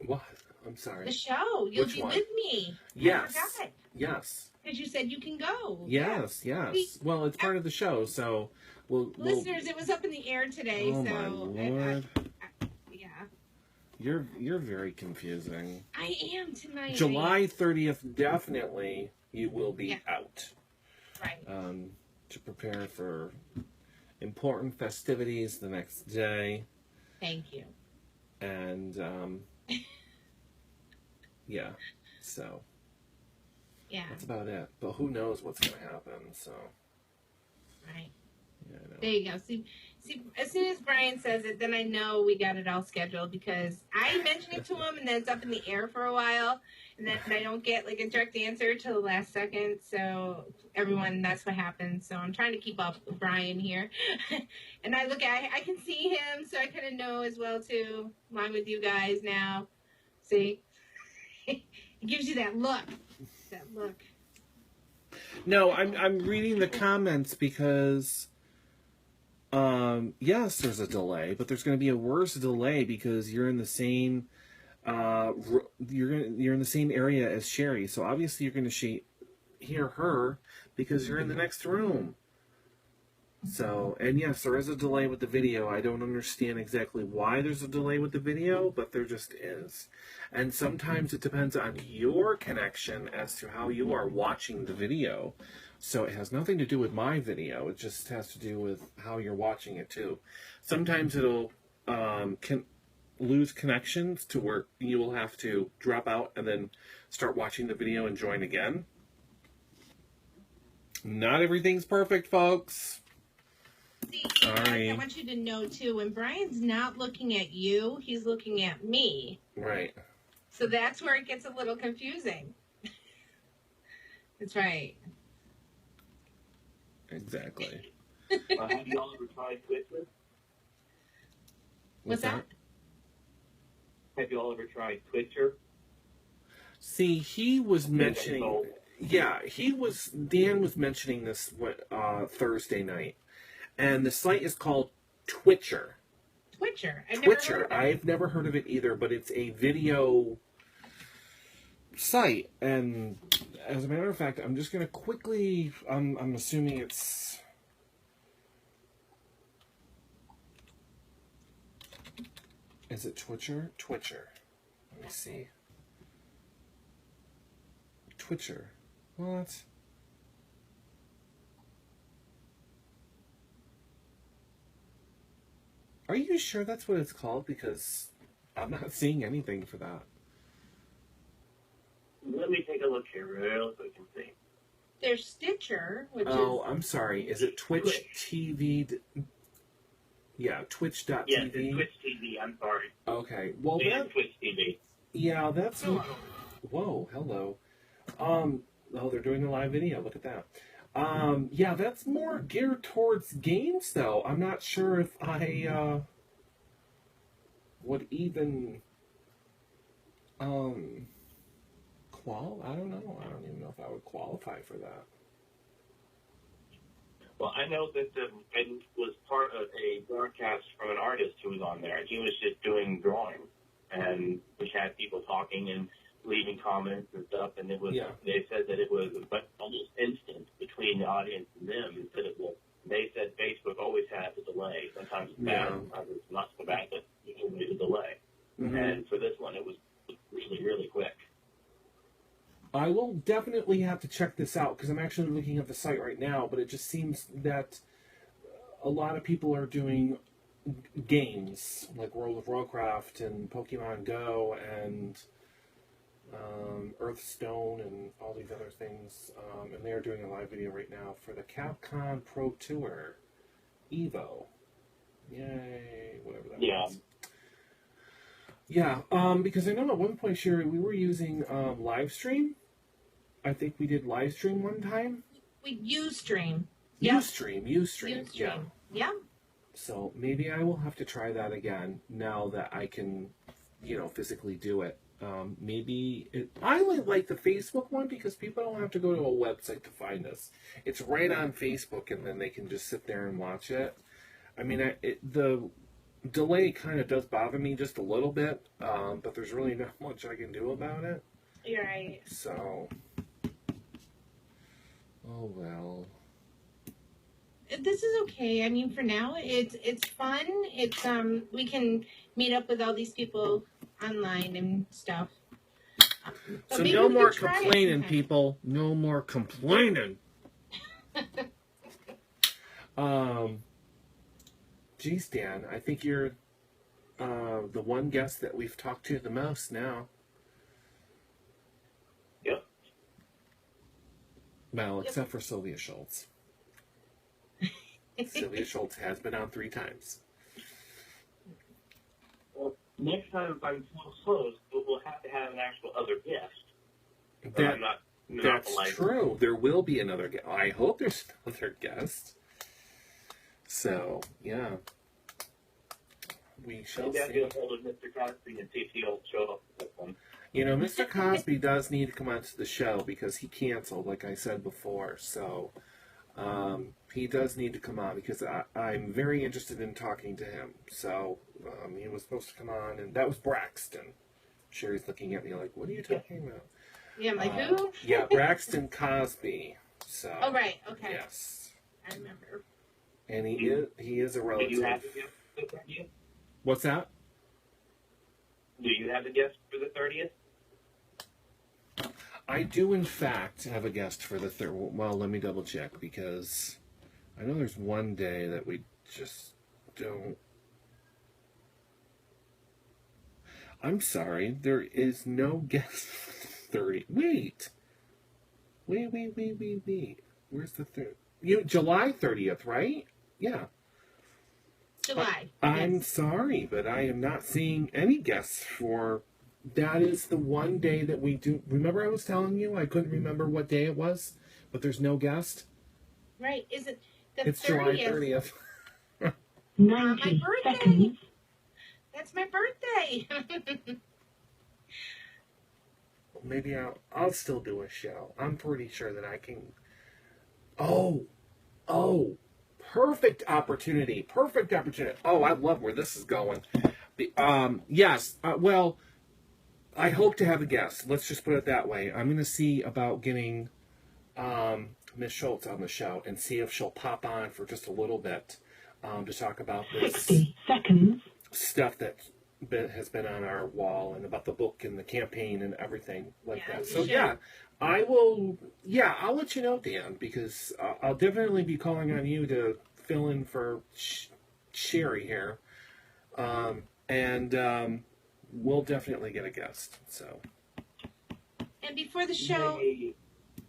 What? I'm sorry. The show. You'll Which be one? with me. Yes. I forgot. Yes. Because you said you can go. Yes, yes. Well, it's part of the show, so Listeners, it was up in the air today, oh so. my Lord. Yeah. You're very confusing. I am tonight. July 30th, definitely you will be out. Right. To prepare for important festivities the next day. Thank you. And yeah, so yeah, that's about it. But who knows what's going to happen? So right. Yeah, I know. There you go. See, as soon as Brian says it, then I know we got it all scheduled because I mention it to him and then it's up in the air for a while, and then I don't get like a direct answer till the last second. So everyone, that's what happens. So I'm trying to keep up with Brian here, and I can see him, so I kind of know as well too. Along with you guys now, see, it gives you that look. That look. No, I'm reading the comments because. Yes, there's a delay, but there's going to be a worse delay because you're in the same, you're in the same area as Sherri. So obviously you're going to hear her because you're in the next room. So, and yes, there is a delay with the video. I don't understand exactly why there's a delay with the video, but there just is. And sometimes it depends on your connection as to how you are watching the video. So it has nothing to do with my video. It just has to do with how you're watching it too. Sometimes it'll lose connections to where you will have to drop out and then start watching the video and join again. Not everything's perfect, folks. See, sorry. I want you to know too, when Brian's not looking at you, he's looking at me. Right. So that's where it gets a little confusing. That's right. Exactly. Have you all ever tried Twitcher? What's that? Have you all ever tried Twitcher? See, he was mentioning. Yeah, Dan was mentioning this Thursday night, and the site is called Twitcher. I've never heard of it either, but it's a video site, and as a matter of fact, I'm just going to quickly. I'm assuming it's. Is it Twitcher? Twitcher. Let me see. Twitcher. What? Are you sure that's what it's called? Because I'm not seeing anything for that. Let me take a look here real quick and see. There's Stitcher, which I'm sorry. Is it Twitch TV? Yeah, Twitch.tv. Yes, it's Twitch TV. I'm sorry. Okay. Well, it's Twitch TV. Yeah, that's. Whoa, hello. Oh, they're doing a live video. Look at that. Yeah, that's more geared towards games, though. I'm not sure if I would even I don't know. I don't even know if I would qualify for that. Well, I know that I was part of a broadcast from an artist who was on there. He was just doing drawings, and we had people talking and leaving comments and stuff. And it was they said that it was almost instant between the audience and them. Instead of they said Facebook always has a delay. Sometimes it's bad, sometimes it's not so bad, but there's always a delay. Mm-hmm. And for this one, it was really, really quick. I will definitely have to check this out because I'm actually looking at the site right now, but it just seems that a lot of people are doing games like World of Warcraft and Pokemon Go and Hearthstone and all these other things, and they are doing a live video right now for the Capcom Pro Tour Evo. Yay, whatever that means. Yeah, because I know at one point, Sherri, we were using Livestream. I think we did Livestream one time. We Ustream. Ustream. Yeah. So maybe I will have to try that again now that I can, physically do it. I like the Facebook one because people don't have to go to a website to find us. It's right on Facebook, and then they can just sit there and watch it. I mean, the delay kind of does bother me just a little bit, but there's really not much I can do about it. You're right. So, oh well. This is okay. I mean, for now, it's fun. It's we can meet up with all these people online and stuff. So no more complaining, people. No more complaining. Geez, Dan, I think you're the one guest that we've talked to the most now. Yep. Well, except for Sylvia Schultz. Sylvia Schultz has been on 3 times. Well, next time if I'm close, we'll have to have an actual other guest. That's true. There will be another guest. I hope there's another guest. So, yeah. We shall see. Maybe I'll get a hold of Mr. Cosby and see if he'll show up for this one. Mr. Cosby does need to come onto the show because he canceled, like I said before. So, he does need to come on because I'm very interested in talking to him. So, he was supposed to come on, and that was Braxton. Sherri's looking at me like, what are you talking about? Yeah, I'm like, who? Yeah, Braxton Cosby. So. Oh, right. Okay. Yes. I remember. And he is a relative. Do you have the guest for the 30th? What's that? Do you have a guest for the 30th? I do, in fact, have a guest for the third. Well, let me double check because I know there's one day that we just don't. I'm sorry, there is no guest for the 30. Wait. Where's the third? July 30th, right? Yeah. July. I'm sorry, but I am not seeing any guests for. That is the one day that we do. Remember I was telling you I couldn't remember what day it was, but there's no guest? Right. Is it the it's 30th? July 30th. 90 my birthday. Seconds. That's my birthday. Maybe I'll still do a show. I'm pretty sure that I can. Oh. Perfect opportunity. Oh, I love where this is going. Yes. Well, I hope to have a guest. Let's just put it that way. I'm going to see about getting Miss Schultz on the show and see if she'll pop on for just a little bit to talk about this 60 seconds stuff that has been on our wall and about the book and the campaign and everything like that. So, I will. Yeah, I'll let you know, Dan, because I'll definitely be calling on you to fill in for Sherri here. And we'll definitely get a guest. So. And before the show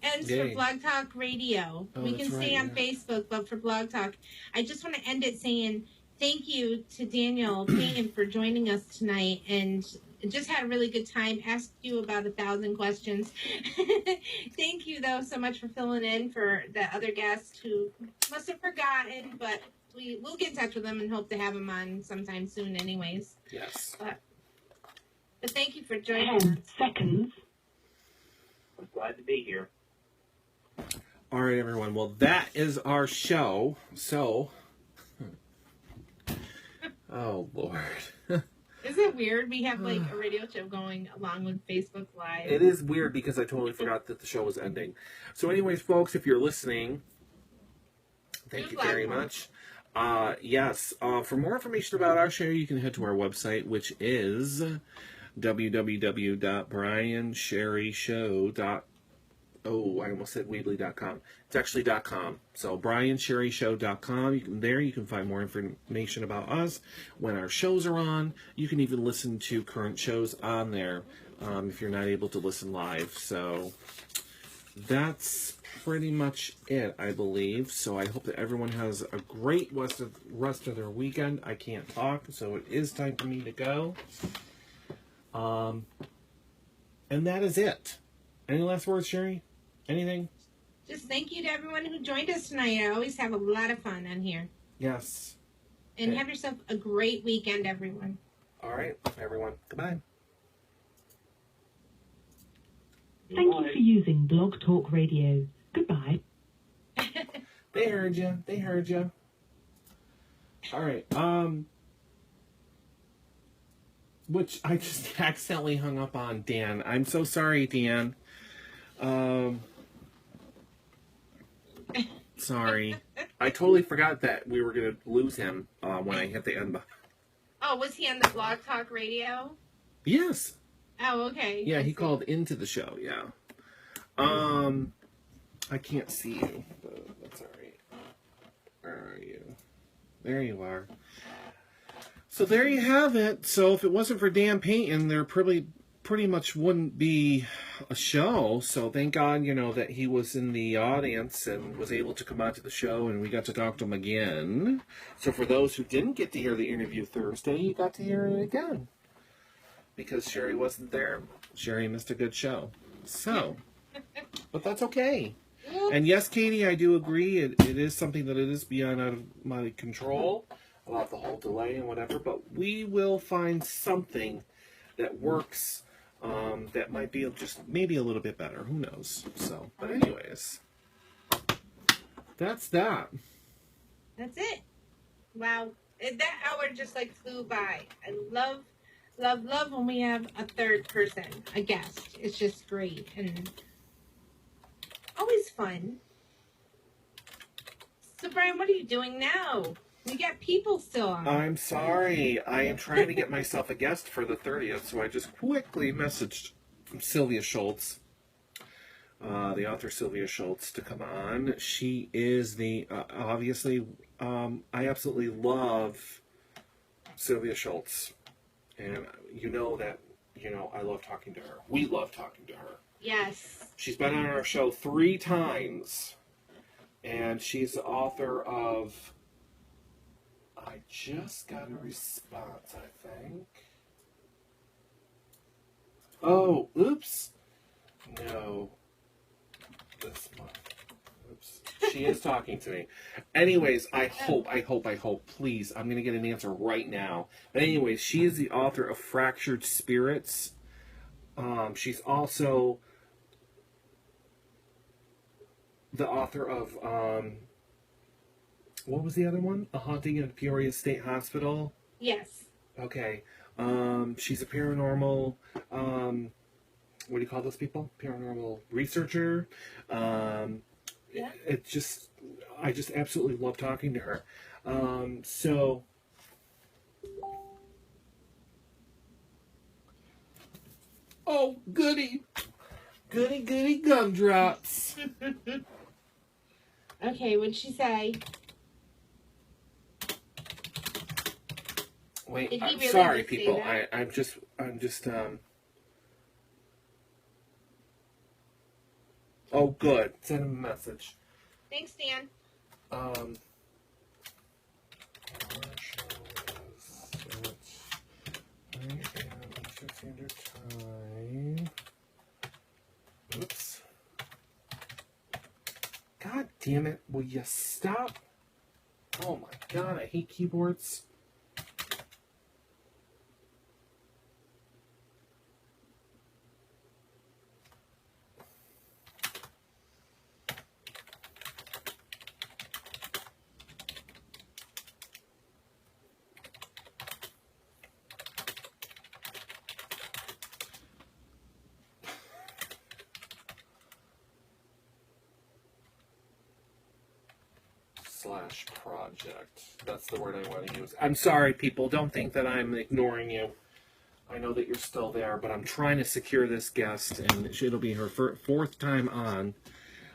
ends for Blog Talk Radio, we can stay on Facebook, but for Blog Talk, I just want to end it saying thank you to Daniel Payne for joining us tonight, and just had a really good time. Asked you about 1,000 questions. Thank you, though, so much for filling in for the other guest who must have forgotten, but we'll get in touch with them and hope to have him on sometime soon anyways. Yes. But But thank you for joining us. 10 seconds. I'm glad to be here. All right, everyone. Well, that is our show. So, oh Lord, Isn't it weird? We have like a radio show going along with Facebook Live. it is weird because I totally forgot that the show was ending. So, anyways, folks, if you're listening, thank you very much. Yes, for more information about our show, you can head to our website, which is www.briansherryshow.com. Oh, I almost said Weebly.com. It's actually .com. So BrianSherryShow.com. You can find more information about us when our shows are on. You can even listen to current shows on there if you're not able to listen live. So that's pretty much it, I believe. So I hope that everyone has a great rest of their weekend. I can't talk, so it is time for me to go. And that is it. Any last words, Sherri? Anything? Just thank you to everyone who joined us tonight. I always have a lot of fun on here. Yes. And have yourself a great weekend, everyone. All right, everyone. Goodbye. Thank you for using Blog Talk Radio. Goodbye. They heard you. They heard you. All right. Which I just accidentally hung up on Dan. I'm so sorry, Dan. Sorry. I totally forgot that we were going to lose him when I hit the end button. Oh, was he on the Blog Talk Radio? Yes. Oh, okay. Yeah, he called into the show, yeah. I can't see you, but that's all right. Where are you? There you are. So there you have it. So if it wasn't for Dan Payton, there pretty much wouldn't be a show. So thank God, that he was in the audience and was able to come out to the show, and we got to talk to him again. So for those who didn't get to hear the interview Thursday, you got to hear it again. Because Sherri wasn't there. Sherri missed a good show. So, but that's okay. And yes, Katie, I do agree. It is something that it is beyond out of my control about the whole delay and whatever. But we will find something that works that might be just maybe a little bit better. Who knows? So, but anyways, that's that. That's it. Wow. That hour just like flew by. I love when we have a third person, a guest. It's just great and always fun. So Brian, what are you doing now? We got people still on. I'm sorry. I am trying to get myself a guest for the 30th, so I just quickly messaged Sylvia Schultz, the author Sylvia Schultz, to come on. She is the, obviously, I absolutely love Sylvia Schultz. And you know that, I love talking to her. We love talking to her. Yes. She's been on our show 3 times. And she's the author of, I just got a response, I think. Oh, oops. No. This one. Oops. She is talking to me. Anyways, I hope, please, I'm going to get an answer right now. But anyways, she is the author of Fractured Spirits. She's also the author of, what was the other one? A Haunting at Peoria State Hospital? Yes. Okay. She's a paranormal, what do you call those people? Paranormal researcher. Yeah. I just absolutely love talking to her. So, oh, goody gumdrops. Okay, what'd she say? Wait, Did he I'm really sorry, just say people. that? I'm just. Oh, good. Send him a message. Thanks, Dan. Standard Time. Oops. God damn it. Will you stop? Oh my god, I hate keyboards. /project. That's the word I want to use. I'm sorry, people. Don't think that I'm ignoring you. I know that you're still there, but I'm trying to secure this guest, and it'll be her fourth time on,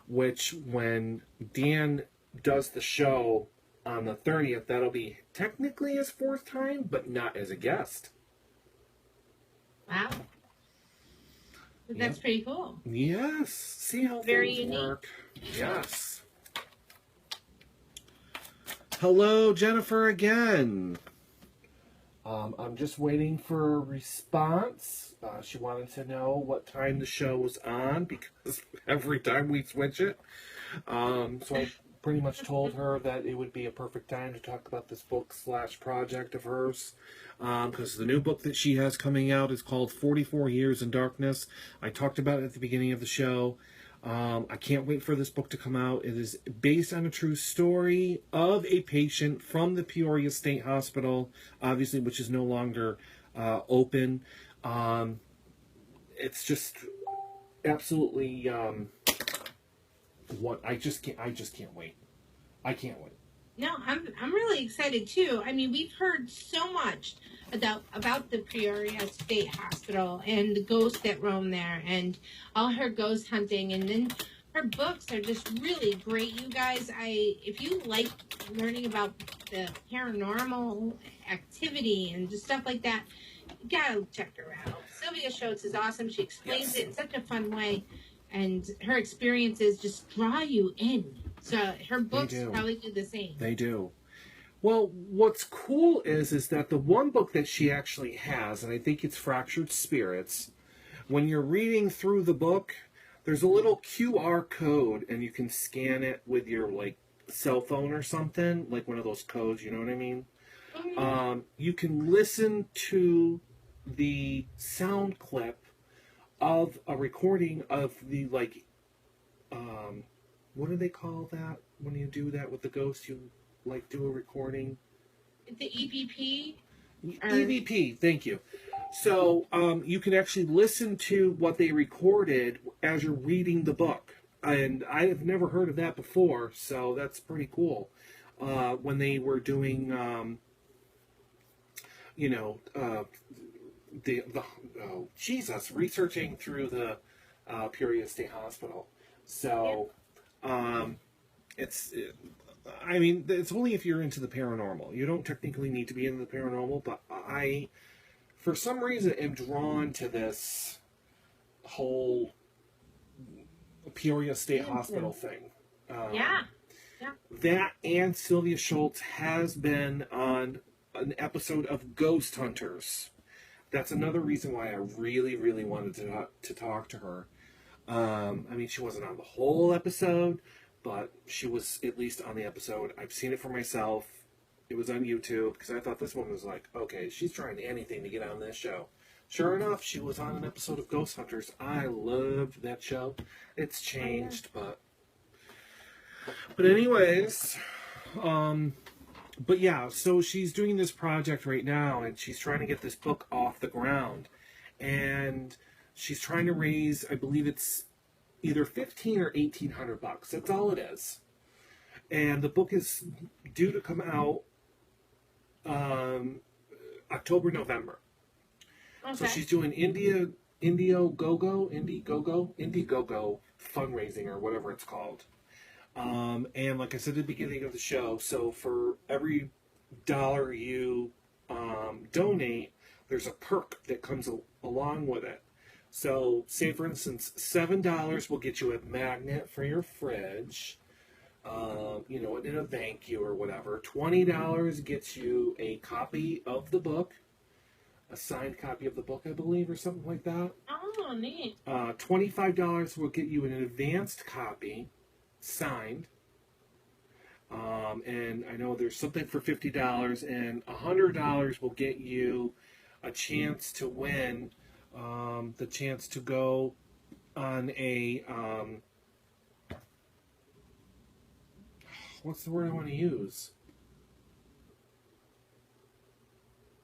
which when Dan does the show on the 30th, that'll be technically his fourth time, but not as a guest. Wow. But that's pretty cool. Yes. See how Very things unique. work. Yes. Hello, Jennifer, again. I'm just waiting for a response. She wanted to know what time the show was on because every time we switch it. So I pretty much told her that it would be a perfect time to talk about this book /project of hers. Because the new book that she has coming out is called 44 Years in Darkness. I talked about it at the beginning of the show. I can't wait for this book to come out. It is based on a true story of a patient from the Peoria State Hospital, obviously, which is no longer open. It's just absolutely what I just can't wait. I can't wait. No, I'm really excited too. I mean, we've heard so much about the Peoria State Hospital and the ghosts that roam there and all her ghost hunting, and then her books are just really great, you guys. If you like learning about the paranormal activity and just stuff like that, you gotta check her out. Sylvia Schultz is awesome. She explains it in such a fun way, and her experiences just draw you in. So her books probably do the same. They do. Well, what's cool is that the one book that she actually has, and I think it's Fractured Spirits, when you're reading through the book, there's a little QR code, and you can scan it with your cell phone or something, like one of those codes. You know what I mean? Mm-hmm. You can listen to the sound clip of a recording of the what do they call that when you do that with the ghost? You do a recording. The EVP. EVP. Thank you. So you can actually listen to what they recorded as you're reading the book, and I have never heard of that before. So that's pretty cool. When they were doing, researching through the Peoria State Hospital. So. It's only if you're into the paranormal. You don't technically need to be into the paranormal, but I, for some reason, am drawn to this whole Peoria State Hospital thing. That and Sylvia Schultz has been on an episode of Ghost Hunters. That's another reason why I really, really wanted to talk to her. She wasn't on the whole episode, but she was at least on the episode. I've seen it for myself. It was on YouTube because I thought this one was okay, she's trying anything to get on this show. Sure enough, she was on an episode of Ghost Hunters. I loved that show. It's changed, but anyways, but yeah, so she's doing this project right now, and she's trying to get this book off the ground, and she's trying to raise, I believe it's either $1,500 or $1,800. That's all it is. And the book is due to come out October, November. Okay. So she's doing Indiegogo fundraising or whatever it's called. And like I said at the beginning of the show, so for every $1 you donate, there's a perk that comes along with it. So, say for instance, $7 will get you a magnet for your fridge, in a thank you or whatever. $20 gets you a copy of the book, a signed copy of the book, I believe, or something like that. Oh, neat. $25 will get you an advanced copy, signed. And I know there's something for $50, and $100 will get you a chance to win. The chance to go on a what's the word I want to use?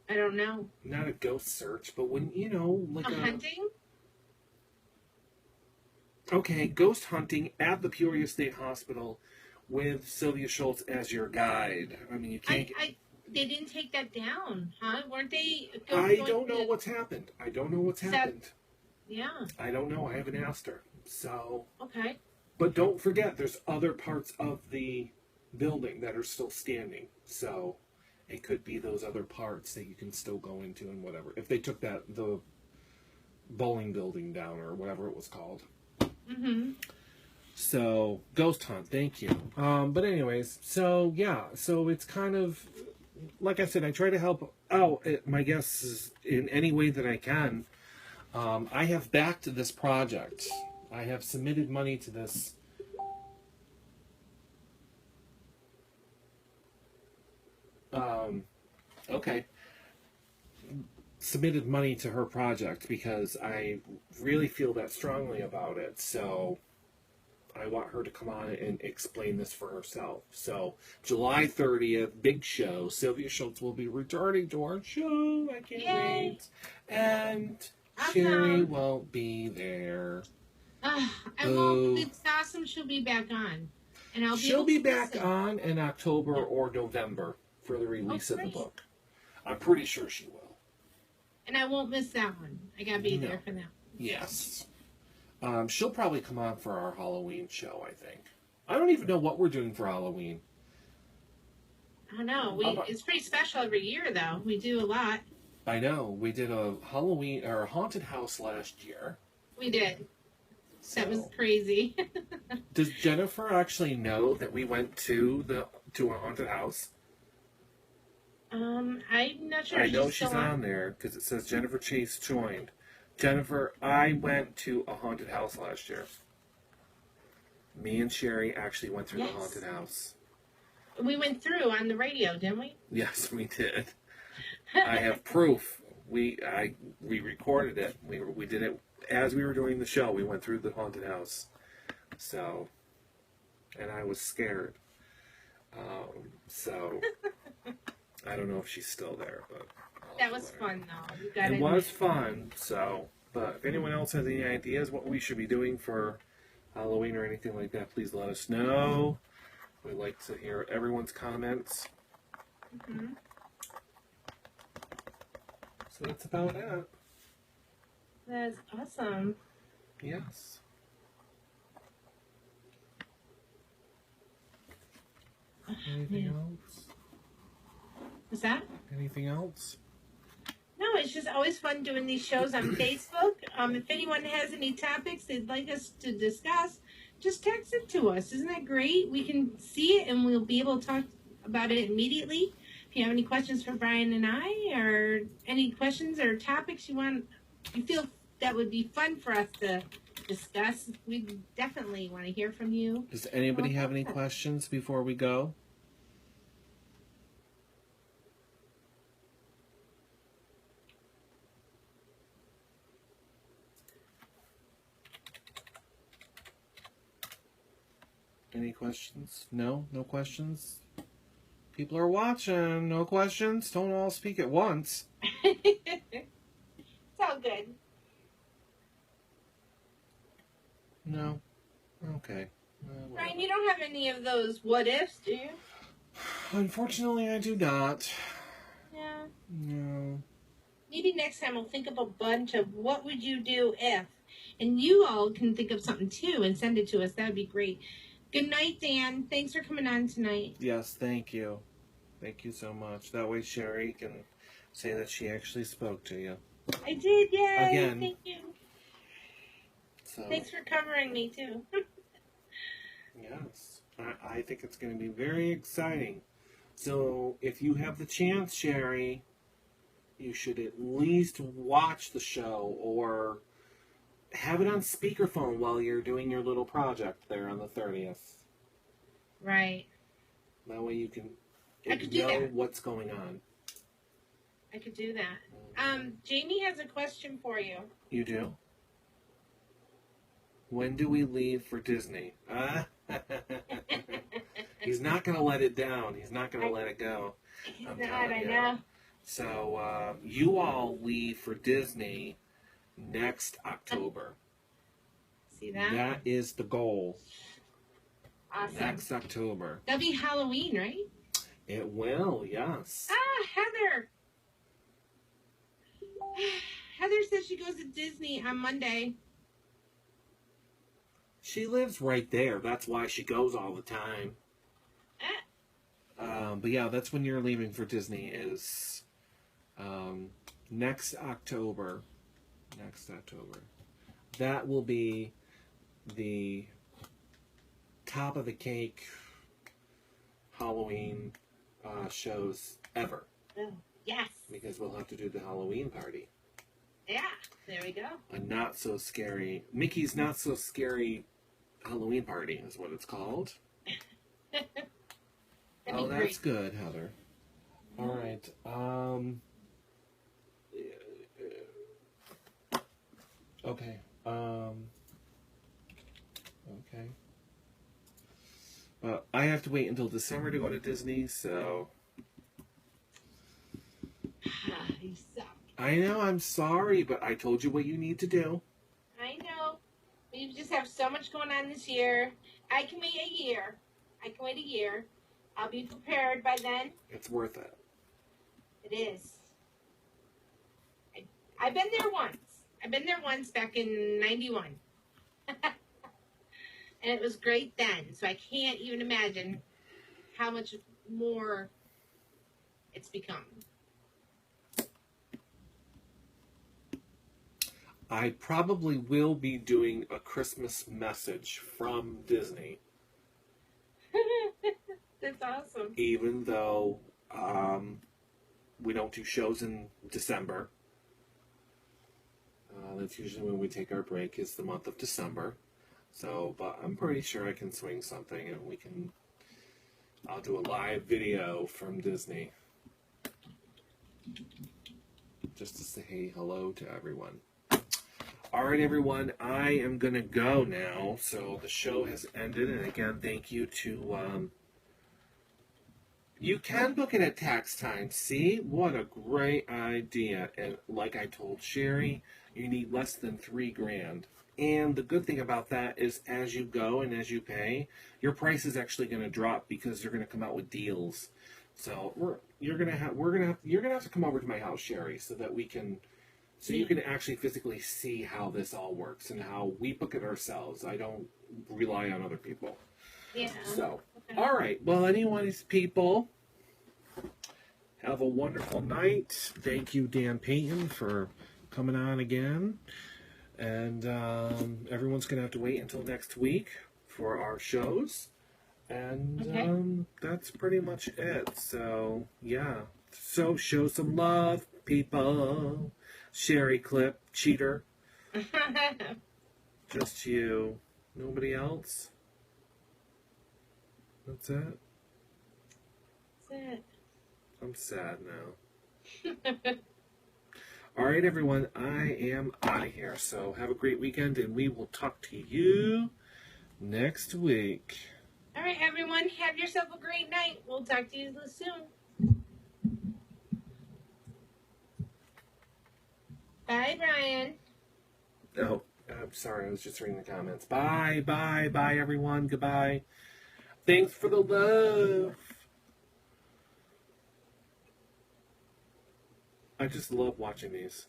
I don't know. Not a ghost search, but when a hunting. Okay, ghost hunting at the Peoria State Hospital, with Sylvia Schultz as your guide. I mean, you can't. They didn't take that down, huh? Weren't they? I don't know what's happened. I don't know what's happened. Yeah. I don't know. I haven't asked her. So. Okay. But don't forget, there's other parts of the building that are still standing. So it could be those other parts that you can still go into and whatever. If they took the bowling building down or whatever it was called. Mm-hmm. So, Ghost Hunt, thank you. But anyways, so yeah, so it's kind of, like I said, I try to help out my guests in any way that I can. I have backed this project. I have submitted money to this. Okay. Submitted money to her project because I really feel that strongly about it. So I want her to come on and explain this for herself. So July 30th, big show. Sylvia Schultz will be returning to our show. I can't wait. And Sherri won't be there. I won't. It's awesome. She'll be back on, and she'll be back on in October or November for the release of the book. I'm pretty sure she will. And I won't miss that one. I gotta be there for that. Yes. She'll probably come on for our Halloween show, I think. I don't even know what we're doing for Halloween. I don't know. It's pretty special every year, though. We do a lot. I know. We did a Halloween or a haunted house last year. We did. So. That was crazy. Does Jennifer actually know that we went to a haunted house? I'm not sure. I know she's on there because it says Jennifer Chase joined. Jennifer, I went to a haunted house last year. Me and Sherri actually went through the haunted house. We went through on the radio, didn't we? Yes, we did. I have proof. We recorded it. We did it as we were doing the show. We went through the haunted house. So, and I was scared. So, I don't know if she's still there, but that was fun though. It was fun. So, but if anyone else has any ideas what we should be doing for Halloween or anything like that, please let us know. We'd like to hear everyone's comments. Mm-hmm. So that's about it. That's awesome. Yes. Anything else? What's that? Anything else? No, it's just always fun doing these shows on Facebook. If anyone has any topics they'd like us to discuss, just text it to us. Isn't that great? We can see it and we'll be able to talk about it immediately. If you have any questions for Brian and I, or any questions or topics you feel that would be fun for us to discuss, we definitely want to hear from you. Does anybody have any questions before we go? Any questions? No? No questions? People are watching. No questions? Don't all speak at once. It's all good. No? Okay. Brian, you don't have any of those what ifs, do you? Unfortunately, I do not. Yeah. No. Maybe next time we'll think of a bunch of what would you do if. And you all can think of something too and send it to us. That would be great. Good night, Dan. Thanks for coming on tonight. Yes, thank you. Thank you so much. That way Sherri can say that she actually spoke to you. I did, yay! Again. Thank you. So, thanks for covering me, too. Yes. I think it's going to be very exciting. So, if you have the chance, Sherri, you should at least watch the show or have it on speakerphone while you're doing your little project there on the 30th. Right. That way you can know what's going on. I could do that. Jamie has a question for you. You do? When do we leave for Disney? He's not going to let it down. He's not going to let it go. He's not, I know. So, you all leave for Disney next October. See that? That is the goal. Awesome. Next October. That'll be Halloween, right? It will, yes. Heather. Heather says she goes to Disney on Monday. She lives right there. That's why she goes all the time. But yeah, that's when you're leaving for Disney is next October. Next October. That will be the top of the cake Halloween shows ever. Oh, yes. Because we'll have to do the Halloween party. Yeah, there we go. A not so scary, Mickey's Not So Scary Halloween Party is what it's called. Oh, that's good, Heather. All right. Okay. Okay. I have to wait until December to go to Disney, so. You suck. I know, I'm sorry, but I told you what you need to do. I know. We just have so much going on this year. I can wait a year. I'll be prepared by then. It's worth it. It is. I've been there once. Back in 91. And it was great then. So I can't even imagine how much more it's become. I probably will be doing a Christmas message from Disney. That's awesome. Even though we don't do shows in December. That's usually when we take our break, is the month of December. So, but I'm pretty sure I can swing something and I'll do a live video from Disney. Just to say hello to everyone. All right, everyone, I am going to go now. So the show has ended. And again, thank you to... you can book it at tax time. See? What a great idea. And like I told Sherri, you need less than $3,000. And the good thing about that is as you go and as you pay, your price is actually going to drop because you're going to come out with deals. So you're going to have to come over to my house, Sherri, so that we can... So you can actually physically see how this all works and how we book it ourselves. I don't rely on other people. Yeah. So, all right. Well, anyways, people, have a wonderful night. Thank you, Dan Payton, for coming on again. And everyone's going to have to wait until next week for our shows. And that's pretty much it. So, yeah. So, show some love, people. Sherri clip, cheater. Just you. Nobody else? That's it? That's it. I'm sad now. All right, everyone. I am out of here. So have a great weekend, and we will talk to you next week. All right, everyone. Have yourself a great night. We'll talk to you soon. Bye, Brian. Oh, I'm sorry. I was just reading the comments. Bye, bye, bye, everyone. Goodbye. Thanks for the love. I just love watching these.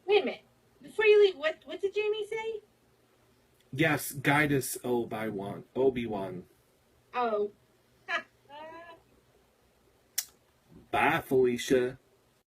Wait a minute. Before you leave, what did Jamie say? Yes, guide us, Obi-Wan. Oh. Bye, Felicia.